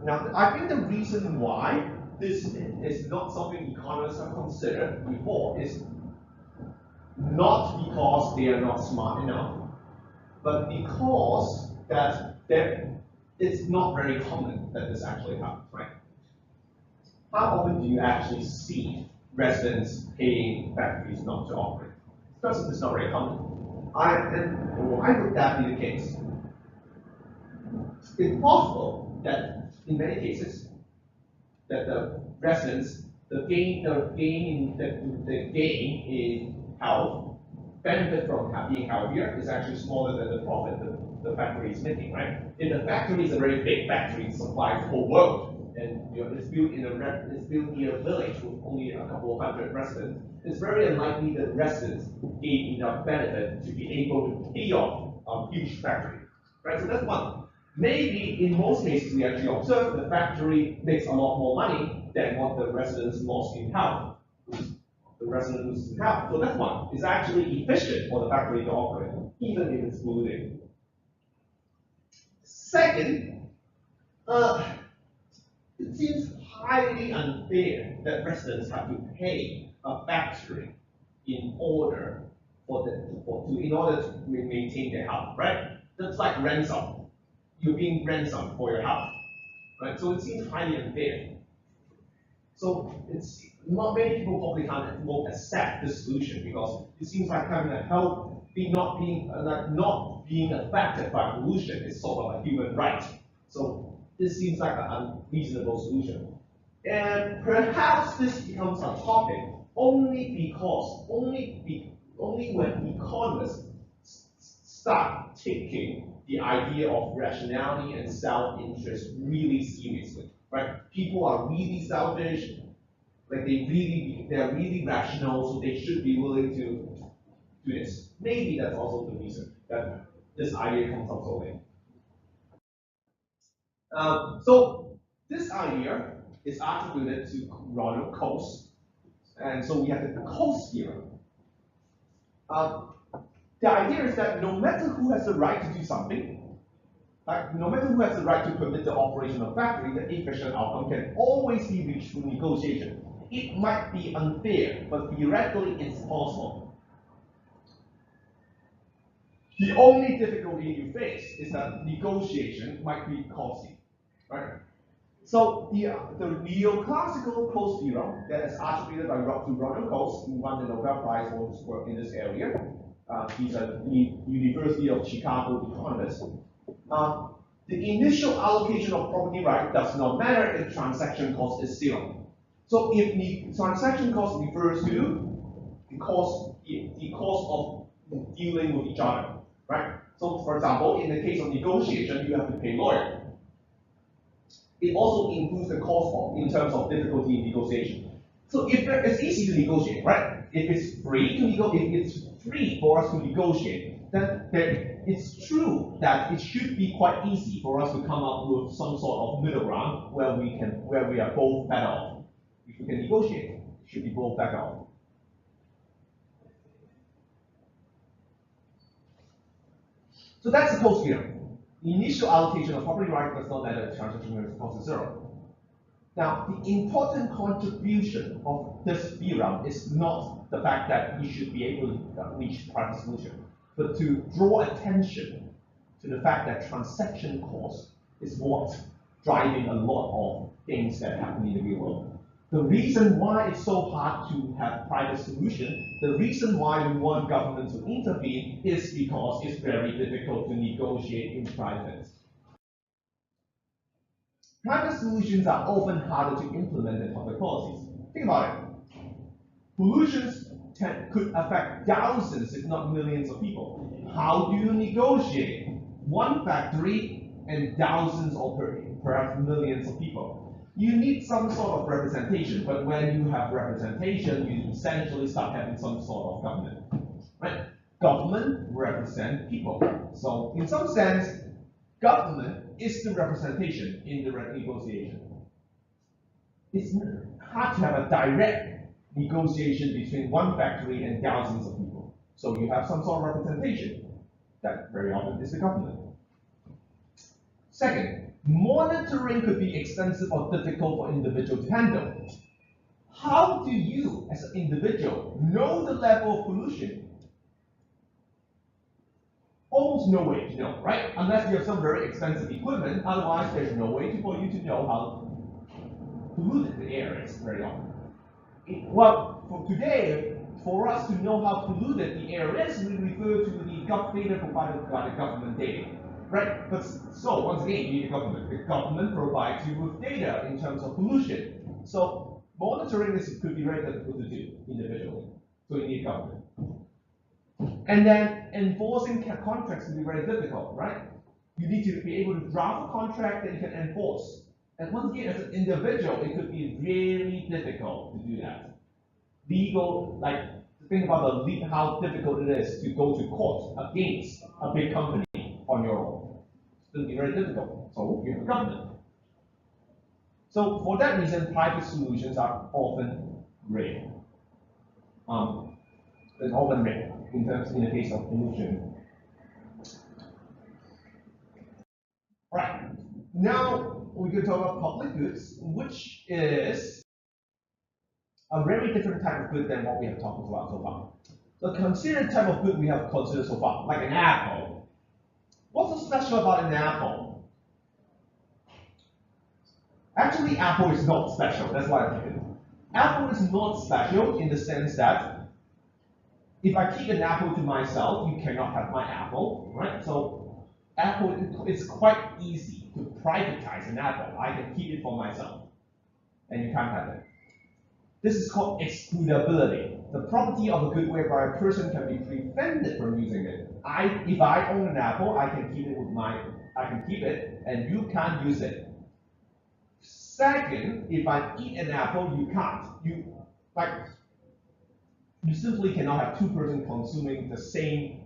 Now, I think the reason why this is not something economists have considered before is not because they are not smart enough, but because that it's not very common that this actually happens, right? How often do you actually see residents paying factories not to operate? It's not very common. Why would that be the case? It's possible that in many cases that the residents, the gain in health, benefit from being healthier is actually smaller than the profit the factory is making, right? If the factory is a very big factory, it supplies the whole world, and it's built it's built near a village with only a couple of hundred residents, it's very unlikely that residents gain enough benefit to be able to pay off a huge factory, right? So that's one. Maybe in most cases we actually observe the factory makes a lot more money than what the residents lost in health. The resident loses in health. So that's one. It's actually efficient for the factory to operate, even if it's polluting. Second, it seems highly unfair that residents have to pay a factory in order in order to maintain their health, right? That's like ransom. You're being ransomed for your health, right? So it seems highly unfair. So it's not many people probably won't accept this solution because it seems like having a health not being affected by pollution is sort of a human right. So this seems like an unreasonable solution. And perhaps this becomes a topic only when economists start taking the idea of rationality and self-interest really seriously, right? People are really selfish, like they're really rational, so they should be willing to do this. Maybe that's also the reason that this idea comes up so late. So this idea is attributed to Ronald Coase, and so we have the Coase theorem. The idea is that no matter who has the right to do something, no matter who has the right to permit the operation of factory, the efficient outcome can always be reached through negotiation. It might be unfair, but theoretically it's possible. The only difficulty you face is that negotiation might be costly, right? So the neoclassical Coase theorem that is attributed to Ronald Coase, who won the Nobel Prize for his work in this area. He's a University of Chicago economist. The initial allocation of property right does not matter if transaction cost is zero. So if the transaction cost refers to the cost of dealing with each other, right? So for example, in the case of negotiation, you have to pay lawyer. It also includes the cost in terms of difficulty in negotiation. So it's easy to negotiate, right? If it's free for us to negotiate, then it's true that it should be quite easy for us to come up with some sort of middle ground where we are both better off. If we can negotiate, it should be both better off. So that's the Coase theorem. The initial allocation of property right does not matter if transaction cost is zero. Now, the important contribution of this theorem is not the fact that we should be able to reach private solution, but to draw attention to the fact that transaction cost is what's driving a lot of things that happen in the real world. The reason why it's so hard to have private solution, the reason why we want government to intervene is because it's very difficult to negotiate in private. Private solutions are often harder to implement than public policies. Think about it. Pollutions could affect thousands, if not millions of people. How do you negotiate one factory and thousands or perhaps millions of people? You need some sort of representation, but when you have representation, you essentially start having some sort of government, right? Government represents people. So in some sense, government is the representation in the negotiation. It's hard to have a direct negotiation between one factory and thousands of people. So you have some sort of representation. That very often is the government. Second, monitoring could be expensive or difficult for individuals to handle. How do you, as an individual, know the level of pollution? Almost no way to know, right? Unless you have some very expensive equipment, otherwise there's no way for you to know how polluted the air is very often. Well, for today, for us to know how polluted the air is, we refer to the data provided by the government data, right? But so once again, you need the government. The government provides you with data in terms of pollution. So monitoring this could be very difficult to do individually. So you need government. And then enforcing contracts can be very difficult, right? You need to be able to draft a contract that you can enforce. And once again, as an individual, it could be really difficult to do that. Legal, like, think about how difficult it is to go to court against a big company on your own. It's going to be very difficult. So you have a government. So for that reason, private solutions are often rare. It's often rare in the case of illusion. Right. Now we're going to talk about public goods, which is a very different type of good than what we have talked about so far. The considered type of good we have considered so far, like an apple. What's so special about an apple? Actually, apple is not special. That's why I keep it. Apple is not special in the sense that if I keep an apple to myself, you cannot have my apple, right? So apple, it's quite easy to privatize an apple. I can keep it for myself, and you can't have it. This is called excludability, the property of a good whereby a person can be prevented from using it. If I own an apple, I can keep it, and you can't use it. Second, if I eat an apple, you can't. You simply cannot have two persons consuming the same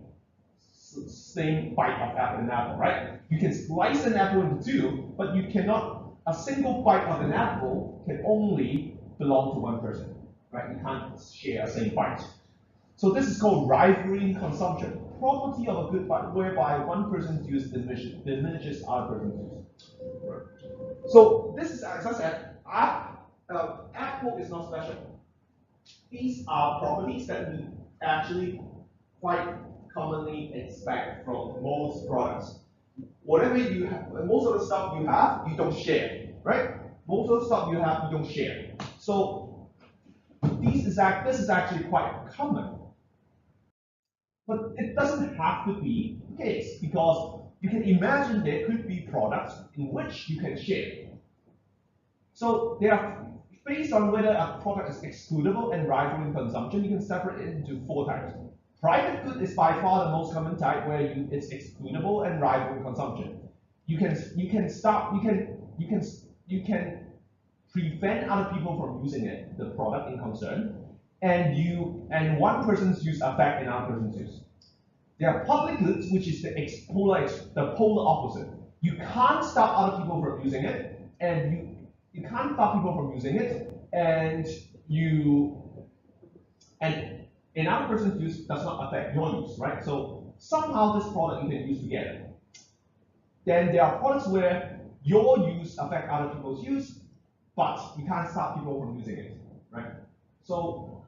bite of an apple, right? You can slice an apple into two, but you cannot. A single bite of an apple can only belong to one person, right? You can't share a same bite. So this is called rivalry in consumption, property of a good whereby one person's use diminishes other person's use. Right. So this is, as I said, Apple is not special. These are properties that we actually quite commonly expect from most products. Whatever you have, most of the stuff you have, you don't share, right? Most of the stuff you have, you don't share. So this is actually quite common. But it doesn't have to be the case, because you can imagine there could be products in which you can share. So they are based on whether a product is excludable and rival in consumption, you can separate it into 4 types. Private good is by far the most common type where it's excludable and rival in consumption. You can prevent other people from using it, the product in concern, and one person's use affect another person's use. There are public goods, which is the polar opposite. You can't stop other people from using it, and you can't stop people from using it, and another person's use does not affect your use, right? So somehow this product you can use together. Then there are products where your use affects other people's use, but you can't stop people from using it, right? So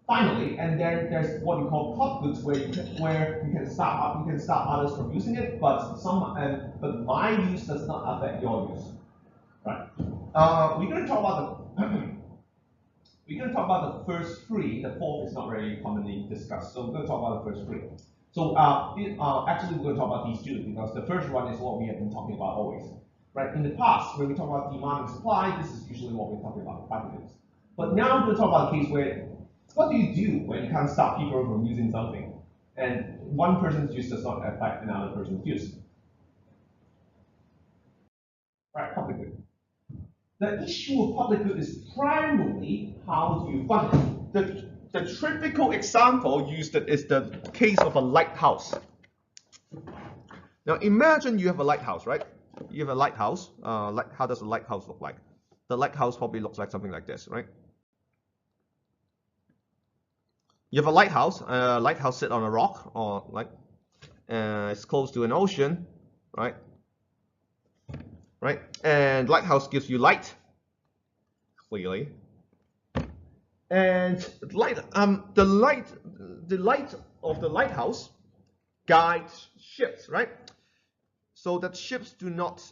finally, and then there's what you call pub goods, where you can stop others from using it, but my use does not affect your use, right? We're going to talk about the first 3. The 4th is not very commonly discussed, so we're going to talk about the first 3. So actually, we're going to talk about these 2 because the first one is what we have been talking about always, right? In the past, when we talk about demand and supply, this is usually what we're talking about, private goods. But now we're going to talk about a case where, what do you do when you can't stop people from using something, and one person's use does not affect another person's use? Right, public good. The issue of public good is primarily how do you fund it. The typical example used is the case of a lighthouse. Now imagine you have a lighthouse, right? You have a lighthouse. How does a lighthouse look like? The lighthouse probably looks like something like this, right? You have a lighthouse. Lighthouse sit on a rock, or it's close to an ocean, right? Right, and lighthouse gives you light, clearly. And the light of the lighthouse guides ships, right? So that ships do not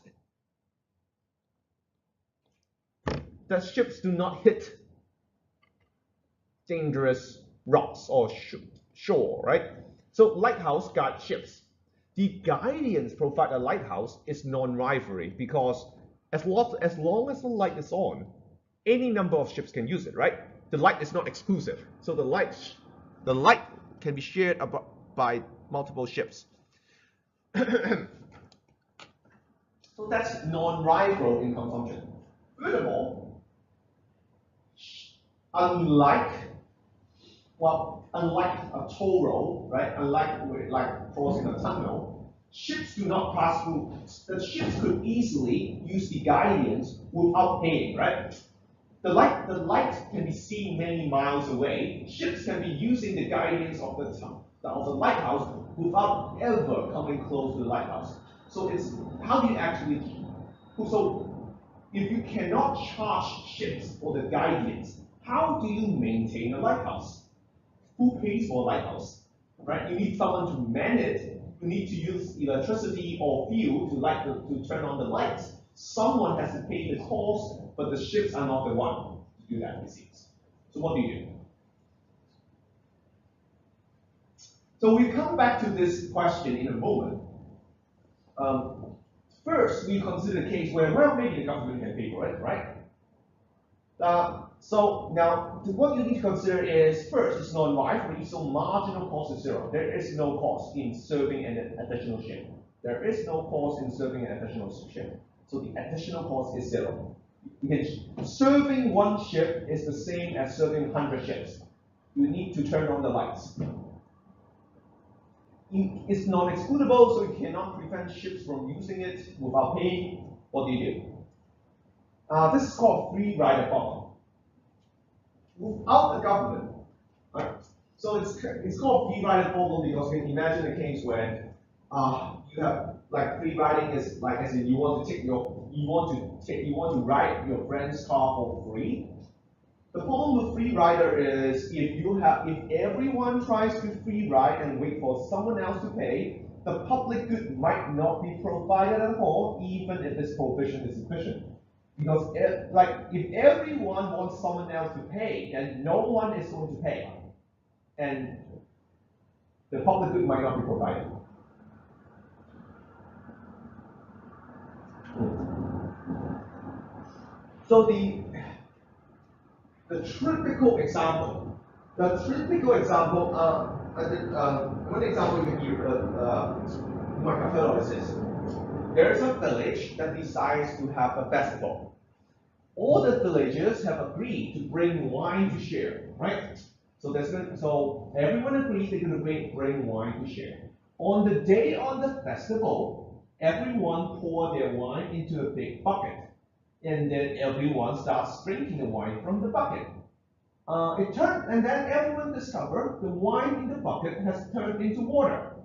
hit dangerous rocks or shore, right? So lighthouse guides ships. The guidance provided a lighthouse is non-rivalry, because as long as the light is on, any number of ships can use it, right? The light is not exclusive, so the light can be shared by multiple ships. So that's non-rival in consumption. Furthermore, unlike unlike a toll road, right? Like crossing a tunnel, ships do not pass through. The ships could easily use the guidance without paying, right? The light can be seen many miles away. Ships can be using the guidance of the lighthouse without ever coming close to the lighthouse. So it's how do you actually so if you cannot charge ships for the guidance, how do you maintain a lighthouse? Who pays for a lighthouse? Right? You need someone to man it. You need to use electricity or fuel to turn on the lights. Someone has to pay the cost, but the ships are not the one to do that, it seems. So what do you do? So we come back to this question in a moment. First, we consider a case where, well, maybe the government can pay for it, right? So now, what you need to consider is, first, it's non-rivalry, so marginal cost is zero. There is no cost in serving an additional ship. There is no cost in serving an additional ship. So the additional cost is zero. Serving one ship is the same as serving 100 ships. You need to turn on the lights. It's non-excludable, so you cannot prevent ships from using it without paying. What do you do? This is called free rider problem. Without the government, right? So it's called free rider problem because you can imagine a case where you have like free riding is like as in you want to ride your friend's car for free. The problem with free rider is if everyone tries to free ride and wait for someone else to pay, the public good might not be provided at all, even if this provision is sufficient. Because if everyone wants someone else to pay, then no one is going to pay, and the public good might not be provided. So the typical example, one example you might have heard of is there is a village that decides to have a festival. All the villagers have agreed to bring wine to share, right? So everyone agrees they're going to bring wine to share. On the day of the festival, everyone pour their wine into a big bucket, and then everyone starts drinking the wine from the bucket. And then everyone discovered the wine in the bucket has turned into water.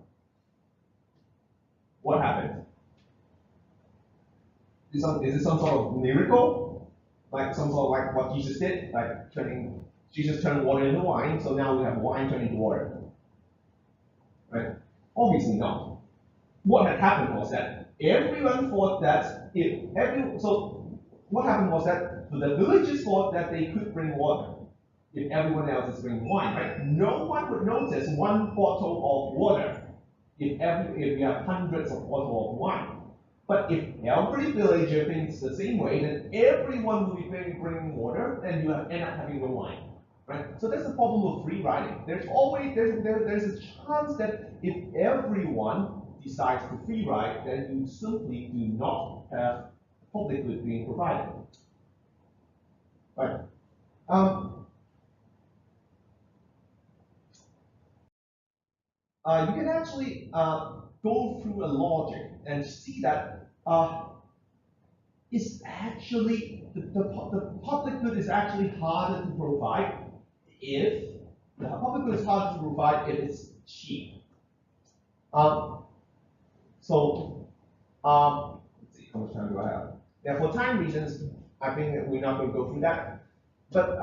What happened? Is it some sort of miracle? Like some sort of like what Jesus did, like Jesus turned water into wine, so now we have wine turned into water. Right? Obviously not. What had happened was that everyone thought that what happened was that the villagers thought that they could bring water if everyone else is bringing wine, right? No one would notice one bottle of water if you have hundreds of bottles of wine. But if every villager thinks the same way, then everyone will be bringing water, and you end up having no wine, right? So that's the problem with free riding. There's a chance that if everyone decides to free ride, then you simply do not have public good being provided, right? You can actually go through a logic and see that it's actually the public good is actually harder to provide if it's cheap. Let's see, how much time do I have? Yeah, for time reasons, I think that we're not going to go through that. But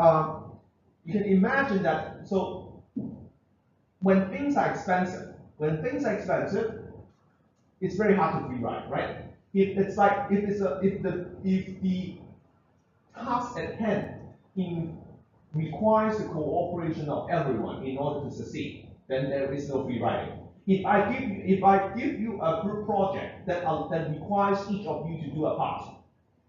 you can imagine that. So when things are expensive, it's very hard to free ride, right? If the task at hand requires the cooperation of everyone in order to succeed, then there is no free riding. If I give you a group project that requires each of you to do a part,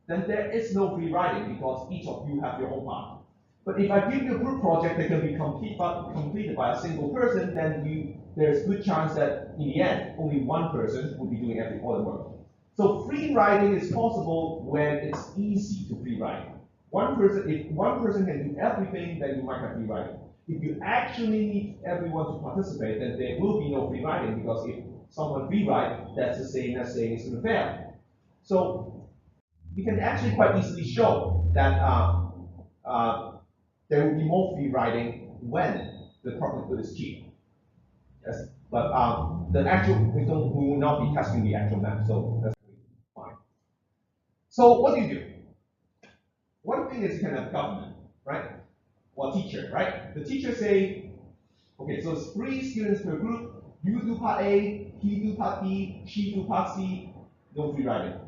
then there is no free riding because each of you have your own part. But if I give you a group project that can be completed by a single person, then there's good chance that in the end only one person will be doing all the work. So free riding is possible when it's easy to free ride. If one person can do everything, then you might have free riding. If you actually need everyone to participate, then there will be no free riding, because if someone free ride, that's the same as saying it's going to fail. So we can actually quite easily show that uh, there will be more free riding when the public good is cheap. Yes, but the actual we will not be testing the actual map, so that's fine. So what do you do? One thing is you can have government, right? Or teacher, right? The teacher say, okay, so it's 3 students per group. You do part A, he do part B, she do part C. No free riding,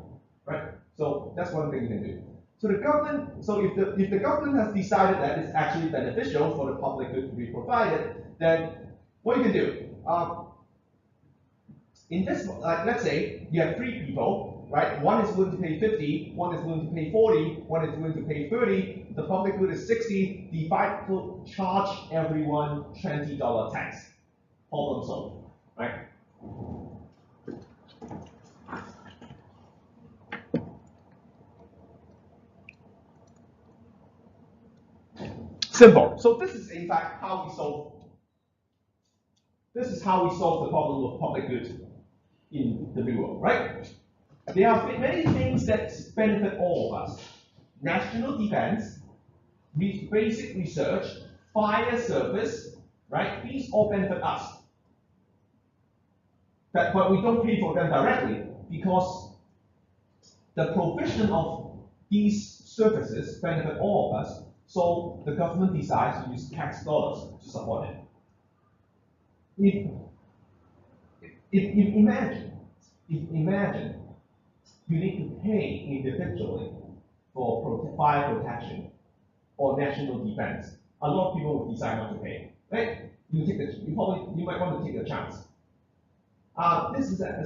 right? So that's one thing you can do. So the government, so if the government has decided that it's actually beneficial for the public good to be provided, then what you can do? In this, like let's say you have 3 people, right? One is willing to pay 50, one is willing to pay 40, one is willing to pay 30. The public good is 60. Divide to charge everyone $20 tax. Problem solved, right? Simple. So this is in fact how we solve. This is how we solve the problem of public good in the real world, right? There are many things that benefit all of us. National defense, basic research, fire service, right? These all benefit us. But we don't pay for them directly, because the provision of these services benefit all of us, so the government decides to use tax dollars to support it. Imagine you need to pay individually for fire protection or national defense. A lot of people will decide not to pay, right? You might want to take a chance.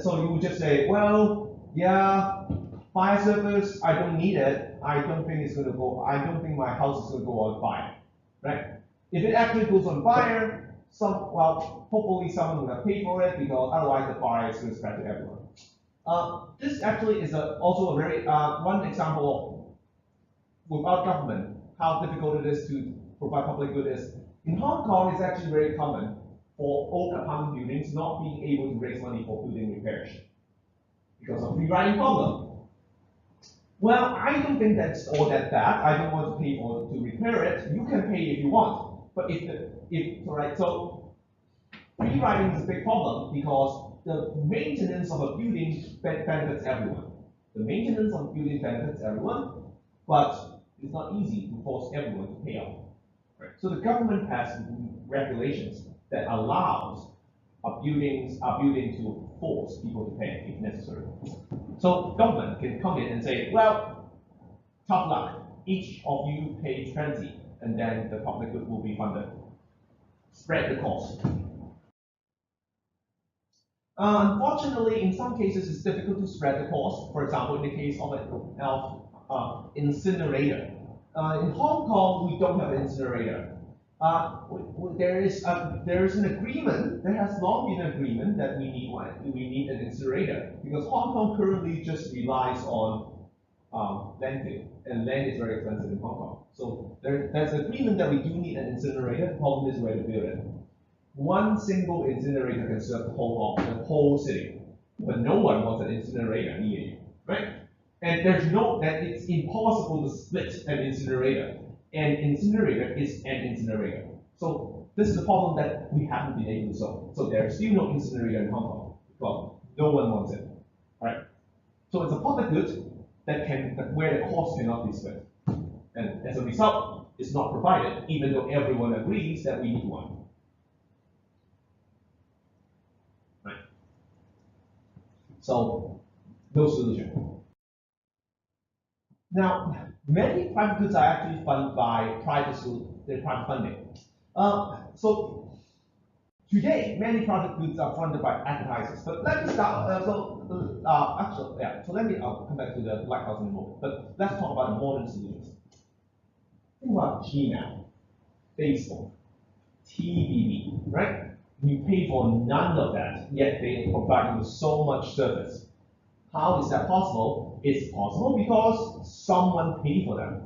So you would just say, well, yeah, fire service, I don't need it. I don't think it's going to go. I don't think my house is going to go on fire, right? If it actually goes on fire, hopefully someone will pay for it, because otherwise the fire is going to spread to everyone. This actually is also a very one example of, without government, how difficult it is to provide public good is. In Hong Kong, it's actually very common for old apartment buildings not being able to raise money for building repairs because of free riding problem. Well, I don't think that's all that bad. I don't want to pay to repair it. You can pay if you want, but so free riding is a big problem, because the maintenance of a building benefits everyone. The maintenance of a building benefits everyone, but it's not easy to force everyone to pay up. Right. So the government has regulations that allows a building to force people to pay if necessary. So government can come in and say, well, tough luck. Each of you pay 20, and then the public good will be funded. Spread the cost. Unfortunately, in some cases, it's difficult to spread the cost. For example, in the case of an incinerator. In Hong Kong, we don't have an incinerator. There is an agreement. There has long been an agreement that we need an incinerator, because Hong Kong currently just relies on landfill, and land is very expensive in Hong Kong. So there's an agreement that we do need an incinerator. The problem is where to build it. One single incinerator can serve the whole city, but no one wants an incinerator near you, right? And it's impossible to split an incinerator. An incinerator is an incinerator. So this is a problem that we haven't been able to solve. So there is still no incinerator in Hong Kong. Well, no one wants it, right? So it's a public good where the cost cannot be split, and as a result, it's not provided, even though everyone agrees that we need one. Right? So no solution. Now, many private goods are actually funded by private funding. So today, many private goods are funded by advertisers. But let me start. So let me. I'll come back to the lighthouse in a moment. But let's talk about the modern solutions. Think about Gmail, Facebook, TVB, right? You pay for none of that, yet they provide you with so much service. How is that possible? It's possible because someone paid for them.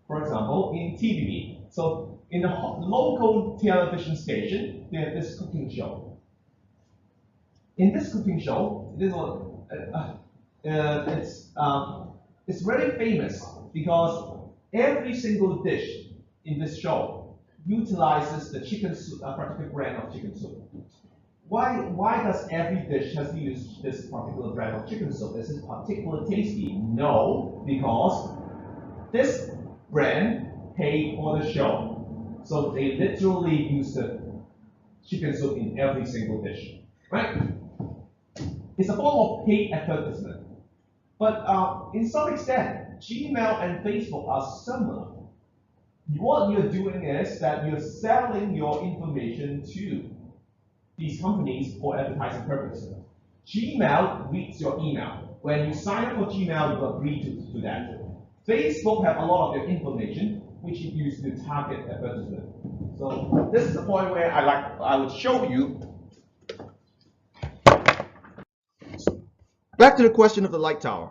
For example, in TVB. So in the local television station, there's this cooking show. In this cooking show, it's very famous because every single dish in this show utilizes the chicken soup, a particular brand of chicken soup. Why does every dish has to use this particular brand of chicken soup? Is it particularly tasty? No, because this brand paid for the show. So they literally use the chicken soup in every single dish, right? It's a form of paid advertisement. But in some extent, Gmail and Facebook are similar. What you're doing is that you're selling your information to these companies for advertising purposes. Gmail reads your email. When you sign up for Gmail, you agree to that. Facebook have a lot of their information, which you use to target advertisement. So this is the point where I would show you. Back to the question of the light tower.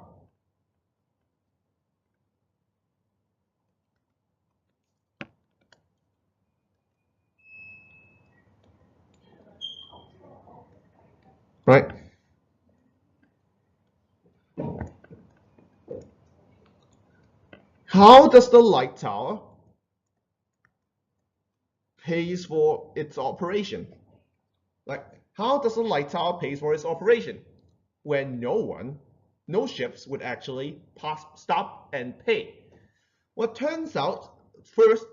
Right? How does the light tower pays for its operation? Like, how does the light tower pays for its operation? When no ships would actually stop and pay. Well, it turns out, first,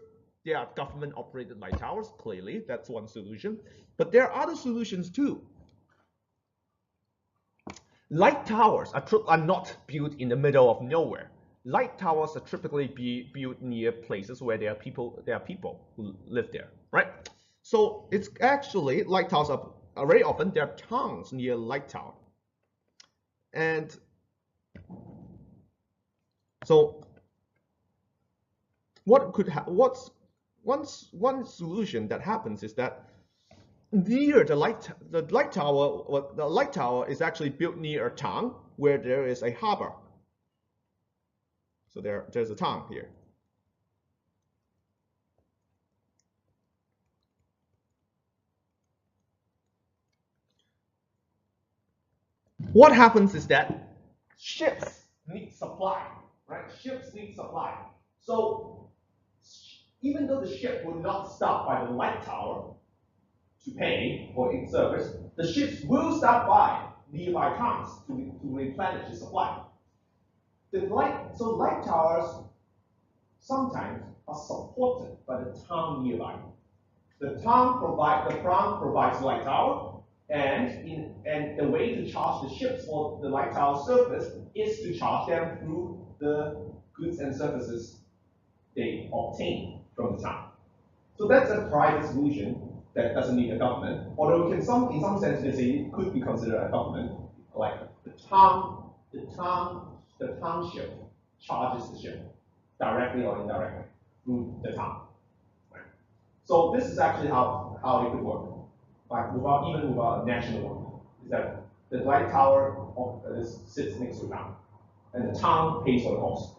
there are government-operated light towers, clearly, that's one solution. But there are other solutions too. Light towers are not built in the middle of nowhere. Light towers are typically built near places where there are people who live there, right? So it's actually, light towers are very often, there are towns near light tower. And so one solution that happens is that near the light tower is actually built near a town where there is a harbor. So there's a town here. What happens is that ships need supply, right? Ships need supply. So even though the ship will not stop by the light tower to pay for its service, the ships will stop by nearby towns to replenish the supply. So light towers sometimes are supported by the town nearby. The town provides light tower, and the way to charge the ships for the light tower service is to charge them through the goods and services they obtain from the town. So that's a private solution that doesn't need a government. Although in some sense it could be considered a government, like the township charges the ship directly or indirectly through the town. Right? So this is actually how it could work, like even without a national one. Is that the light tower sits next to the town, and the town pays for the cost.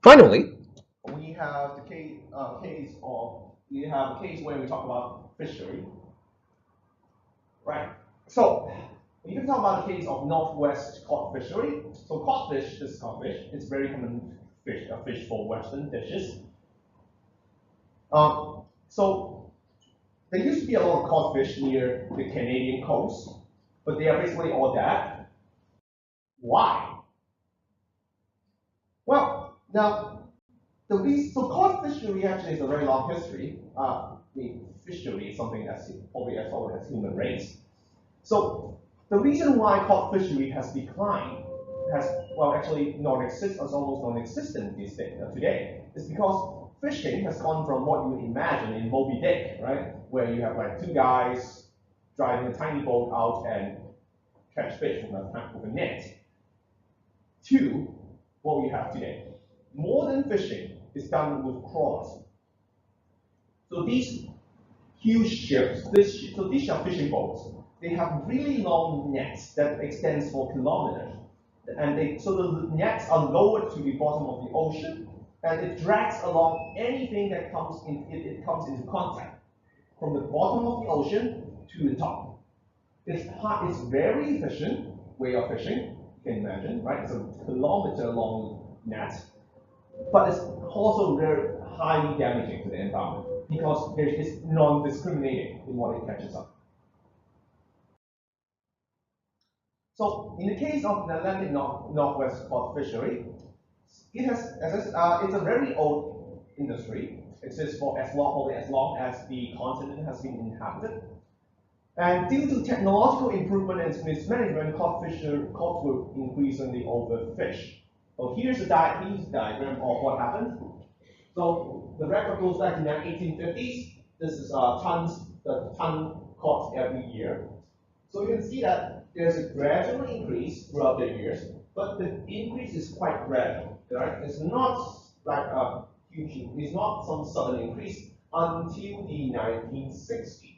Finally, we have the case where we talk about fishery, right? So you can talk about the case of Northwest cod fishery. So codfish, this is codfish. It's very common fish for Western dishes. So there used to be a lot of codfish near the Canadian coast, but they are basically all dead. Why? Well, now so cod fishery actually is a very long history. Fishery is something that's probably as old as human race. So the reason why cod fishery has declined, actually is almost non-existent today, is because fishing has gone from what you imagine in Moby Dick, right, where you have like two guys driving a tiny boat out and catch fish with a net, to what we have today. modern fishing is done with trawlers. So these huge ships, so these are fishing boats. They have really long nets that extends for kilometers, and so the nets are lowered to the bottom of the ocean, and it drags along anything that comes in. It comes into contact from the bottom of the ocean to the top. It's very efficient way of fishing. You can imagine, right? It's a kilometer-long net, but it's also very highly damaging to the environment because it's non-discriminating in what it catches up. So in the case of the Atlantic Northwest cod fishery, it has, as I said, it's a very old industry. It exists for probably as long as the continent has been inhabited. And due to technological improvement and mismanagement, cod were increasingly overfished. So here's a diagram of what happened. So the record goes back to the 1850s. This is the ton caught every year. So you can see that there's a gradual increase throughout the years, but the increase is quite gradual. Right? It's not like a huge increase, it's not some sudden increase until the 1960s.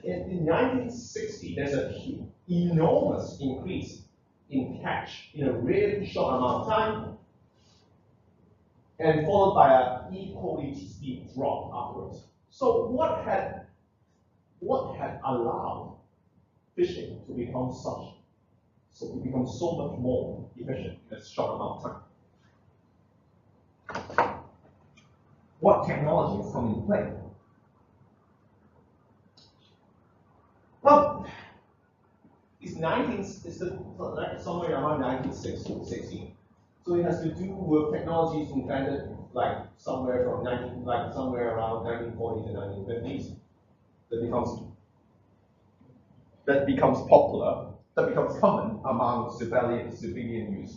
In 1960, there's an enormous increase in catch in a really short amount of time, and followed by an equally steep drop afterwards. So what had allowed fishing to become so much more efficient in a short amount of time? What technologies come into play? Well, it's somewhere around 1960. So it has to do with technologies invented like somewhere around 1940s and 1950s that becomes popular, that becomes common among civilian use.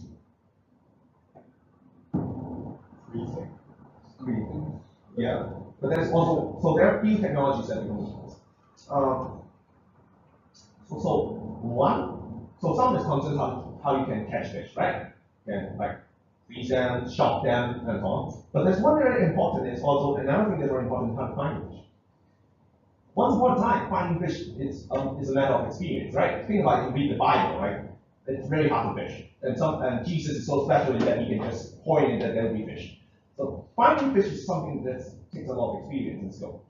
Yeah, but there's also there are few technologies that become some is concerns how you can catch fish, right? And like freeze them, shock them, and so on. But there's one very important is also another thing that's very important: how to find fish. Once upon a time, finding fish is a matter of experience, right? Think about it, you read the Bible, right? It's very hard to fish, and Jesus is so special in that he can just point in that there will be fish. So finding fish is something that takes a lot of experience and skill.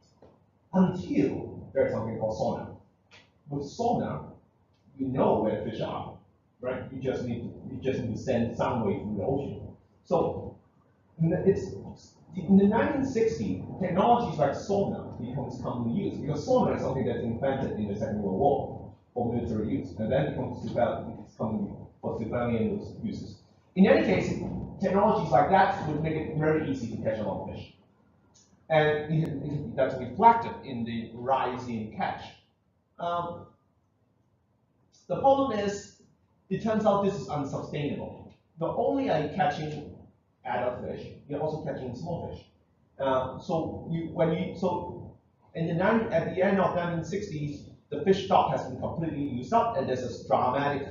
Until there's something called sonar. With sonar, you know where fish are, right? You just need to send sound wave through the ocean. So in the 1960s, technologies like sonar becomes commonly used because sonar is something that's invented in the Second World War for military use, and then becomes commonly for civilian uses. In any case, technologies like that would make it very easy to catch a lot of fish, and that's reflected in the rising catch. The problem is, it turns out this is unsustainable. Not only are you catching adult fish, you're also catching small fish. At the end of 1960s, the fish stock has been completely used up, and there's a dramatic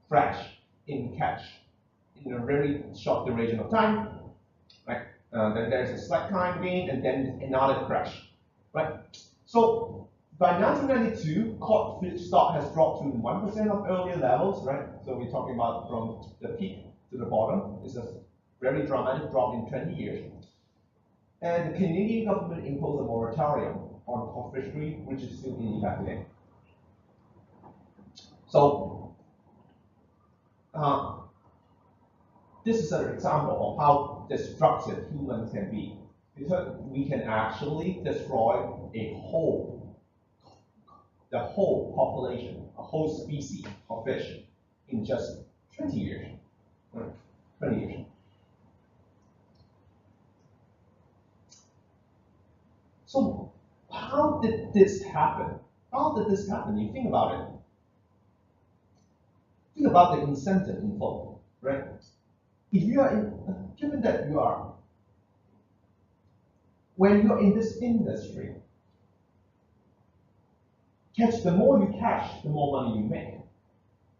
crash in catch in a very short duration of time. Right? Then there's a slight climb again, and then another crash. Right? So by 1992, cod fish stock has dropped to 1% of earlier levels, right? So we're talking about from the peak to the bottom. It's a very dramatic drop in 20 years. And the Canadian government imposed a moratorium on cod fishery, which is still in effect today. So this is an example of how destructive humans can be. Because we can actually destroy the whole population, a whole species of fish in just 20 years. 20 years. So how did this happen? How did this happen? You think about it. Think about the incentive involved, right? If you are given that when you're in this industry, the more you catch, the more money you make.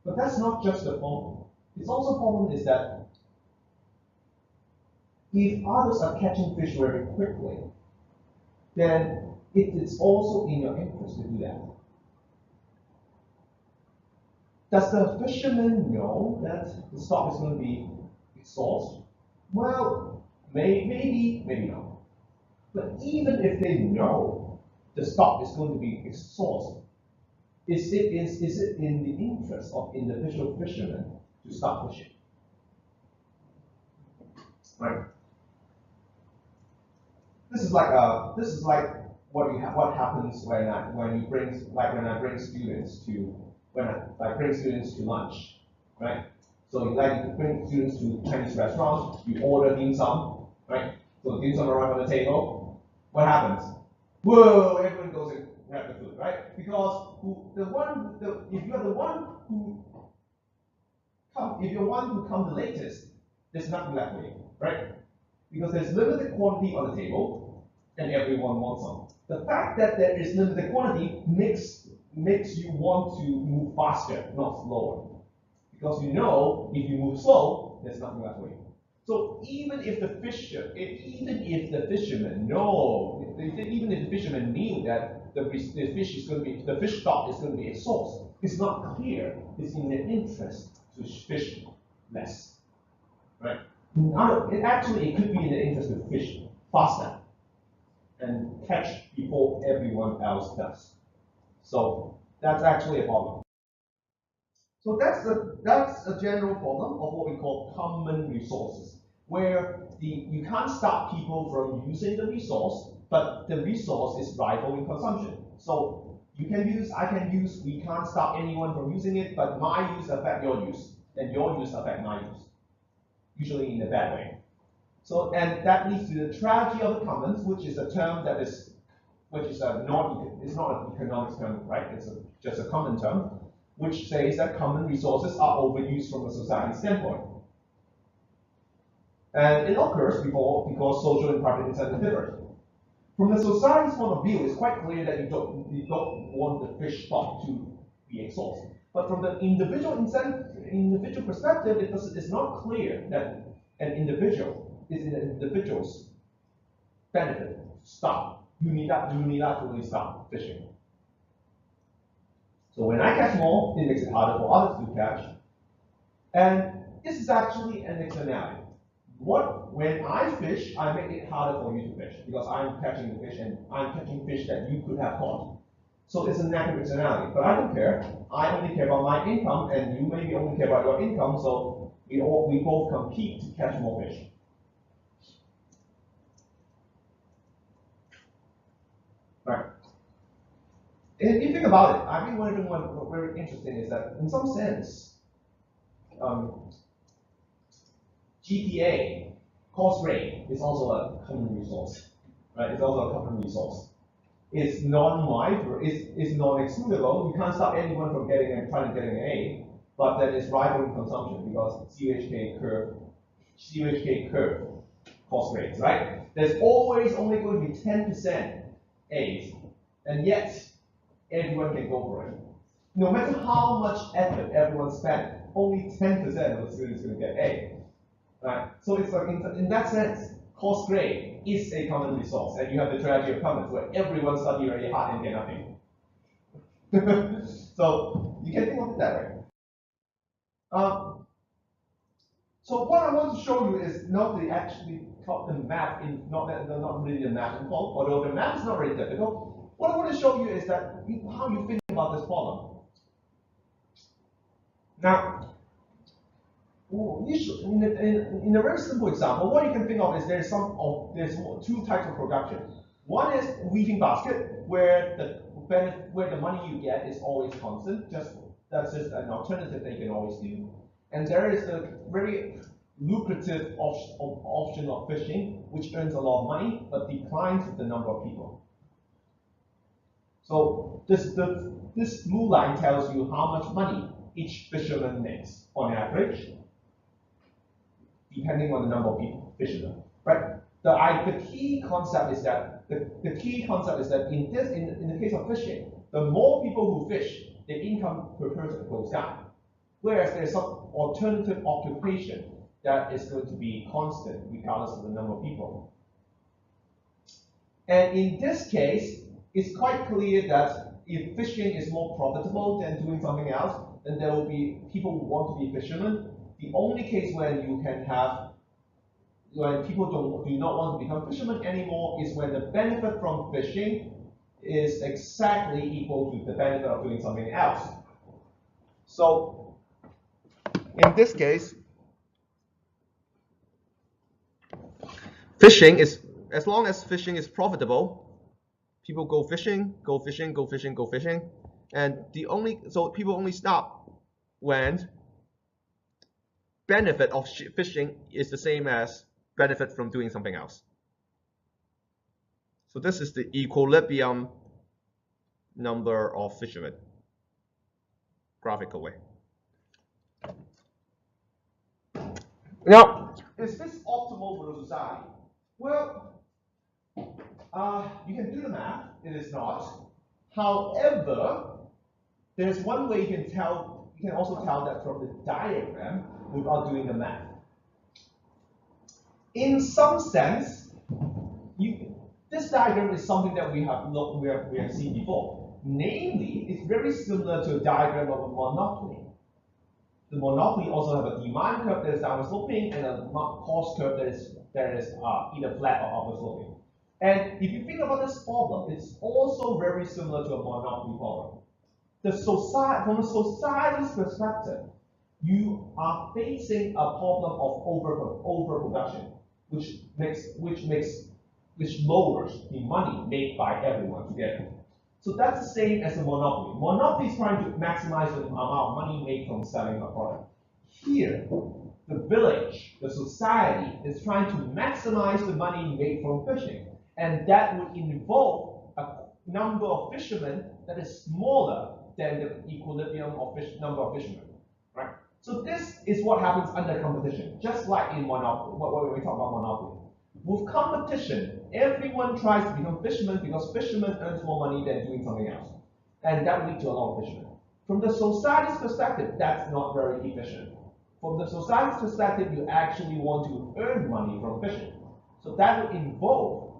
But that's not just the problem. It's also problem is that if others are catching fish very quickly, then it is also in your interest to do that. Does the fisherman know that the stock is going to be exhausted? Well, maybe not. But even if they know the stock is going to be exhausted, is it in the interest of individual fishermen to stop fishing? Right. This is like what happens when I bring students to lunch, right? So you bring students to Chinese restaurants, you order dim sum, right? So dim sum arrive on the table. What happens? Whoa! Everyone goes and grab the food, right? Because if you're the one who come the latest, there's nothing left for you, right? Because there's limited quantity on the table, and everyone wants some. The fact that there is limited quantity makes you want to move faster, not slower. Because you know if you move slow, there's nothing left for you. So even if the fisherman knew that the fish stock is going to be exhausted, it's not clear. It's in their interest to fish less, right? It could be in their interest to fish faster and catch before everyone else does. So that's actually a problem. So that's a general problem of what we call common resources, where you can't stop people from using the resource, but the resource is rival in consumption. So you can use, I can use, we can't stop anyone from using it, but my use affect your use, and your use affect my use, usually in a bad way. So, and that leads to the tragedy of the commons, which is a term that is, it's not an economics term, right? It's just a common term, which says that common resources are overused from a society standpoint. And it occurs because social and private incentive differ. From the society's point of view, it's quite clear that you don't want the fish stock to be exhausted. But from the individual perspective, it's not clear that an individual is in an individual's benefit to stop. Unilaterally stop fishing. So when I catch more, it makes it harder for others to catch. And this is actually an externality. When I fish, I make it harder for you to fish because I'm catching the fish and I'm catching fish that you could have caught. So it's a negative externality. But I don't care. I only care about my income, and you maybe only care about your income. So we both compete to catch more fish. Right. If you think about it, I think one thing what's very interesting is that in some sense, GPA, cost rate, is also a common resource, right? It's also a common resource. It's it's non-excludable. You can't stop anyone from getting an A, but that is rival in consumption because CUHK curve cost rates, right? There's always only going to be 10% A's, and yet everyone can go for it. No matter how much effort everyone spent, only 10% of the students are going to get A. Right? So it's like in that sense, course grade is a common resource, and you have the tragedy of commons where everyone study very hard and get nothing. So you can think of it that way. So what I want to show you is not the actually the map in not really the map involved, although the map is not very difficult. What I want to show you is that how you think about this problem. Now, in a very simple example, what you can think of is there's two types of production. One is weaving basket, where the money you get is always constant. That's just an alternative that you can always do. And there is a very lucrative option of fishing, which earns a lot of money but declines with the number of people. So this blue line tells you how much money each fisherman makes on average, depending on the number of people fishermen. Right? The key concept is that in the case of fishing, the more people who fish, the income per person goes down. Whereas there's some alternative occupation that is going to be constant regardless of the number of people. And in this case, it's quite clear that if fishing is more profitable than doing something else, then there will be people who want to be fishermen. The only case when you can have, when people do not want to become fishermen anymore is when the benefit from fishing is exactly equal to the benefit of doing something else. So in this case, fishing is, as long as fishing is profitable, people go fishing, go fishing, go fishing, go fishing, and so people only stop when benefit of fishing is the same as benefit from doing something else. So this is the equilibrium number of fishermen, graphical way. Now, is this optimal for the society? Well, you can do the math. It is not. However, there's one way you can tell. You can also tell that from the diagram without doing the math. In some sense, this diagram is something that we have seen before. Namely, it's very similar to a diagram of a monopoly. The monopoly also have a demand curve that is downward sloping and a cost curve that is either flat or upward sloping. And if you think about this problem, it's also very similar to a monopoly problem. From a society's perspective, you are facing a problem of overproduction, which lowers the money made by everyone together. So that's the same as a monopoly. Monopoly is trying to maximize the amount of money made from selling a product. Here, the village, the society, is trying to maximize the money made from fishing. And that would involve a number of fishermen that is smaller than the equilibrium of number of fishermen. Right? So this is what happens under competition, just like in monopoly, when we talk about monopoly. With competition, everyone tries to become fishermen because fishermen earns more money than doing something else. And that leads to a lot of fishermen. From the society's perspective, that's not very efficient. From the society's perspective, you actually want to earn money from fishing. So that would involve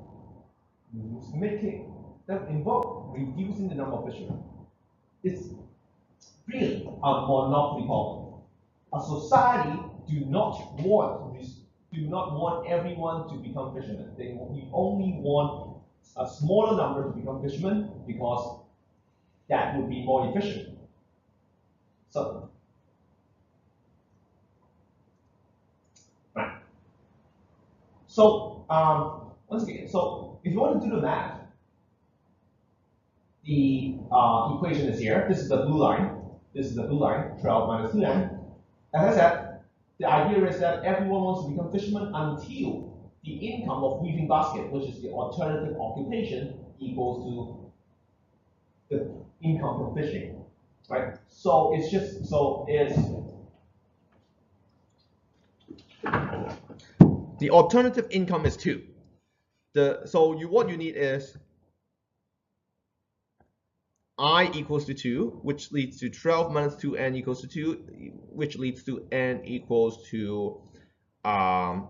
reducing the number of fishermen. It's really a monopoly problem. A society do not want everyone to become fishermen. You only want a smaller number to become fishermen because that would be more efficient. So, right. So, once again, so if you want to do the math, the equation is here. This is the blue line. This is the blue line, 12 minus 2n. As I said, the idea is that everyone wants to become fishermen until the income of weaving basket, which is the alternative occupation, equals to the income from fishing, right? So it's the alternative income is 2. What you need is I equals to 2, which leads to 12 minus 2n equals to 2, which leads to n equals to 5,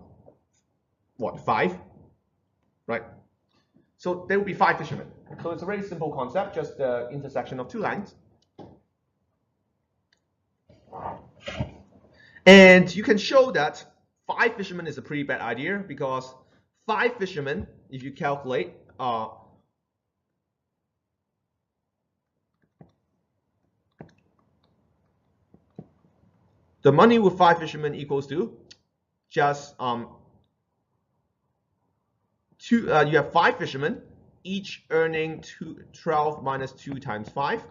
right? So there will be 5 fishermen. So it's a very simple concept, just the intersection of 2 lines. And you can show that 5 fishermen is a pretty bad idea because 5 fishermen, if you calculate, the money with 5 fishermen equals to just you have 5 fishermen, each earning 12 minus 2 times 5,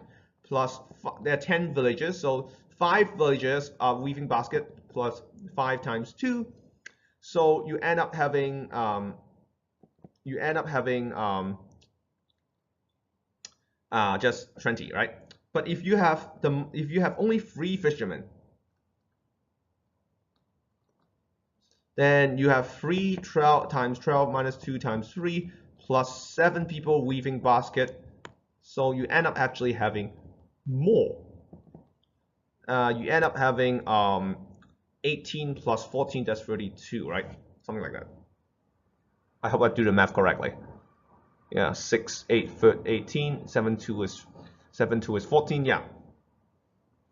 plus there are 10 villages, so 5 villages are weaving basket plus 5 times 2, so you end up having just 20, right? But if you have only 3 fishermen, then you have 3 times 12 minus 2 times 3 plus 7 people weaving basket. So you end up actually having more. You end up having 18 plus 14, that's 32, right? Something like that. I hope I do the math correctly. Yeah, 6, 8, 18, 7, 2 is 14, yeah.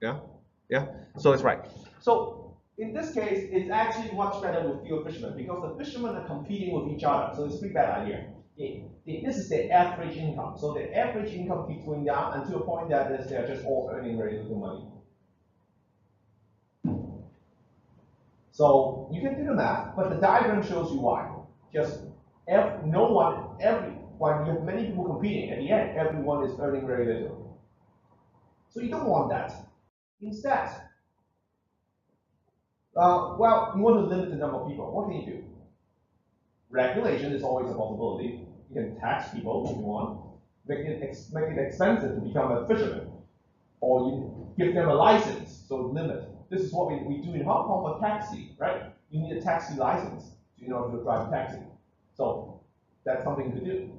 Yeah, so it's right. So in this case, it's actually much better with fewer fishermen because the fishermen are competing with each other. So it's a pretty bad idea. This is the average income. So the average income keeps going down until a point that they're just all earning very little money. So you can do the math, but the diagram shows you why. Just everyone, you have many people competing, at the end, everyone is earning very little. So you don't want that. Instead, well, you want to limit the number of people. What can you do? Regulation is always a possibility. You can tax people if you want, make it expensive to become a fisherman, or you give them a license, so limit. This is what we do in Hong Kong for taxi, right? You need a taxi license in order to drive a taxi. So that's something to do.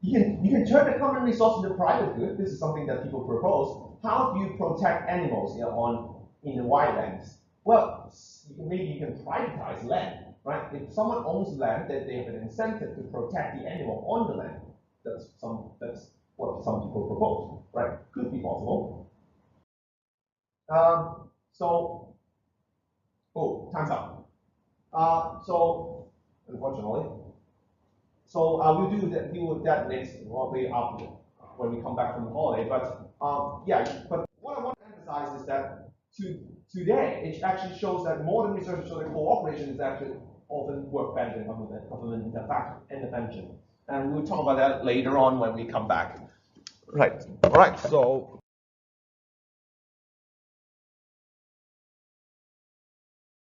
You can turn the common resource into private good. This is something that people propose. How do you protect animals in the wildlands? Well, maybe you can privatize land, right? If someone owns land, then they have an incentive to protect the animal on the land. That's what some people propose, right? Could be possible. Time's up. Unfortunately, we'll deal with that next, probably after when we come back from the holiday. But but what I want to emphasize is that today it actually shows that modern research shows that cooperation is actually often work better than government intervention. And we'll talk about that later on when we come back. Right. All right. So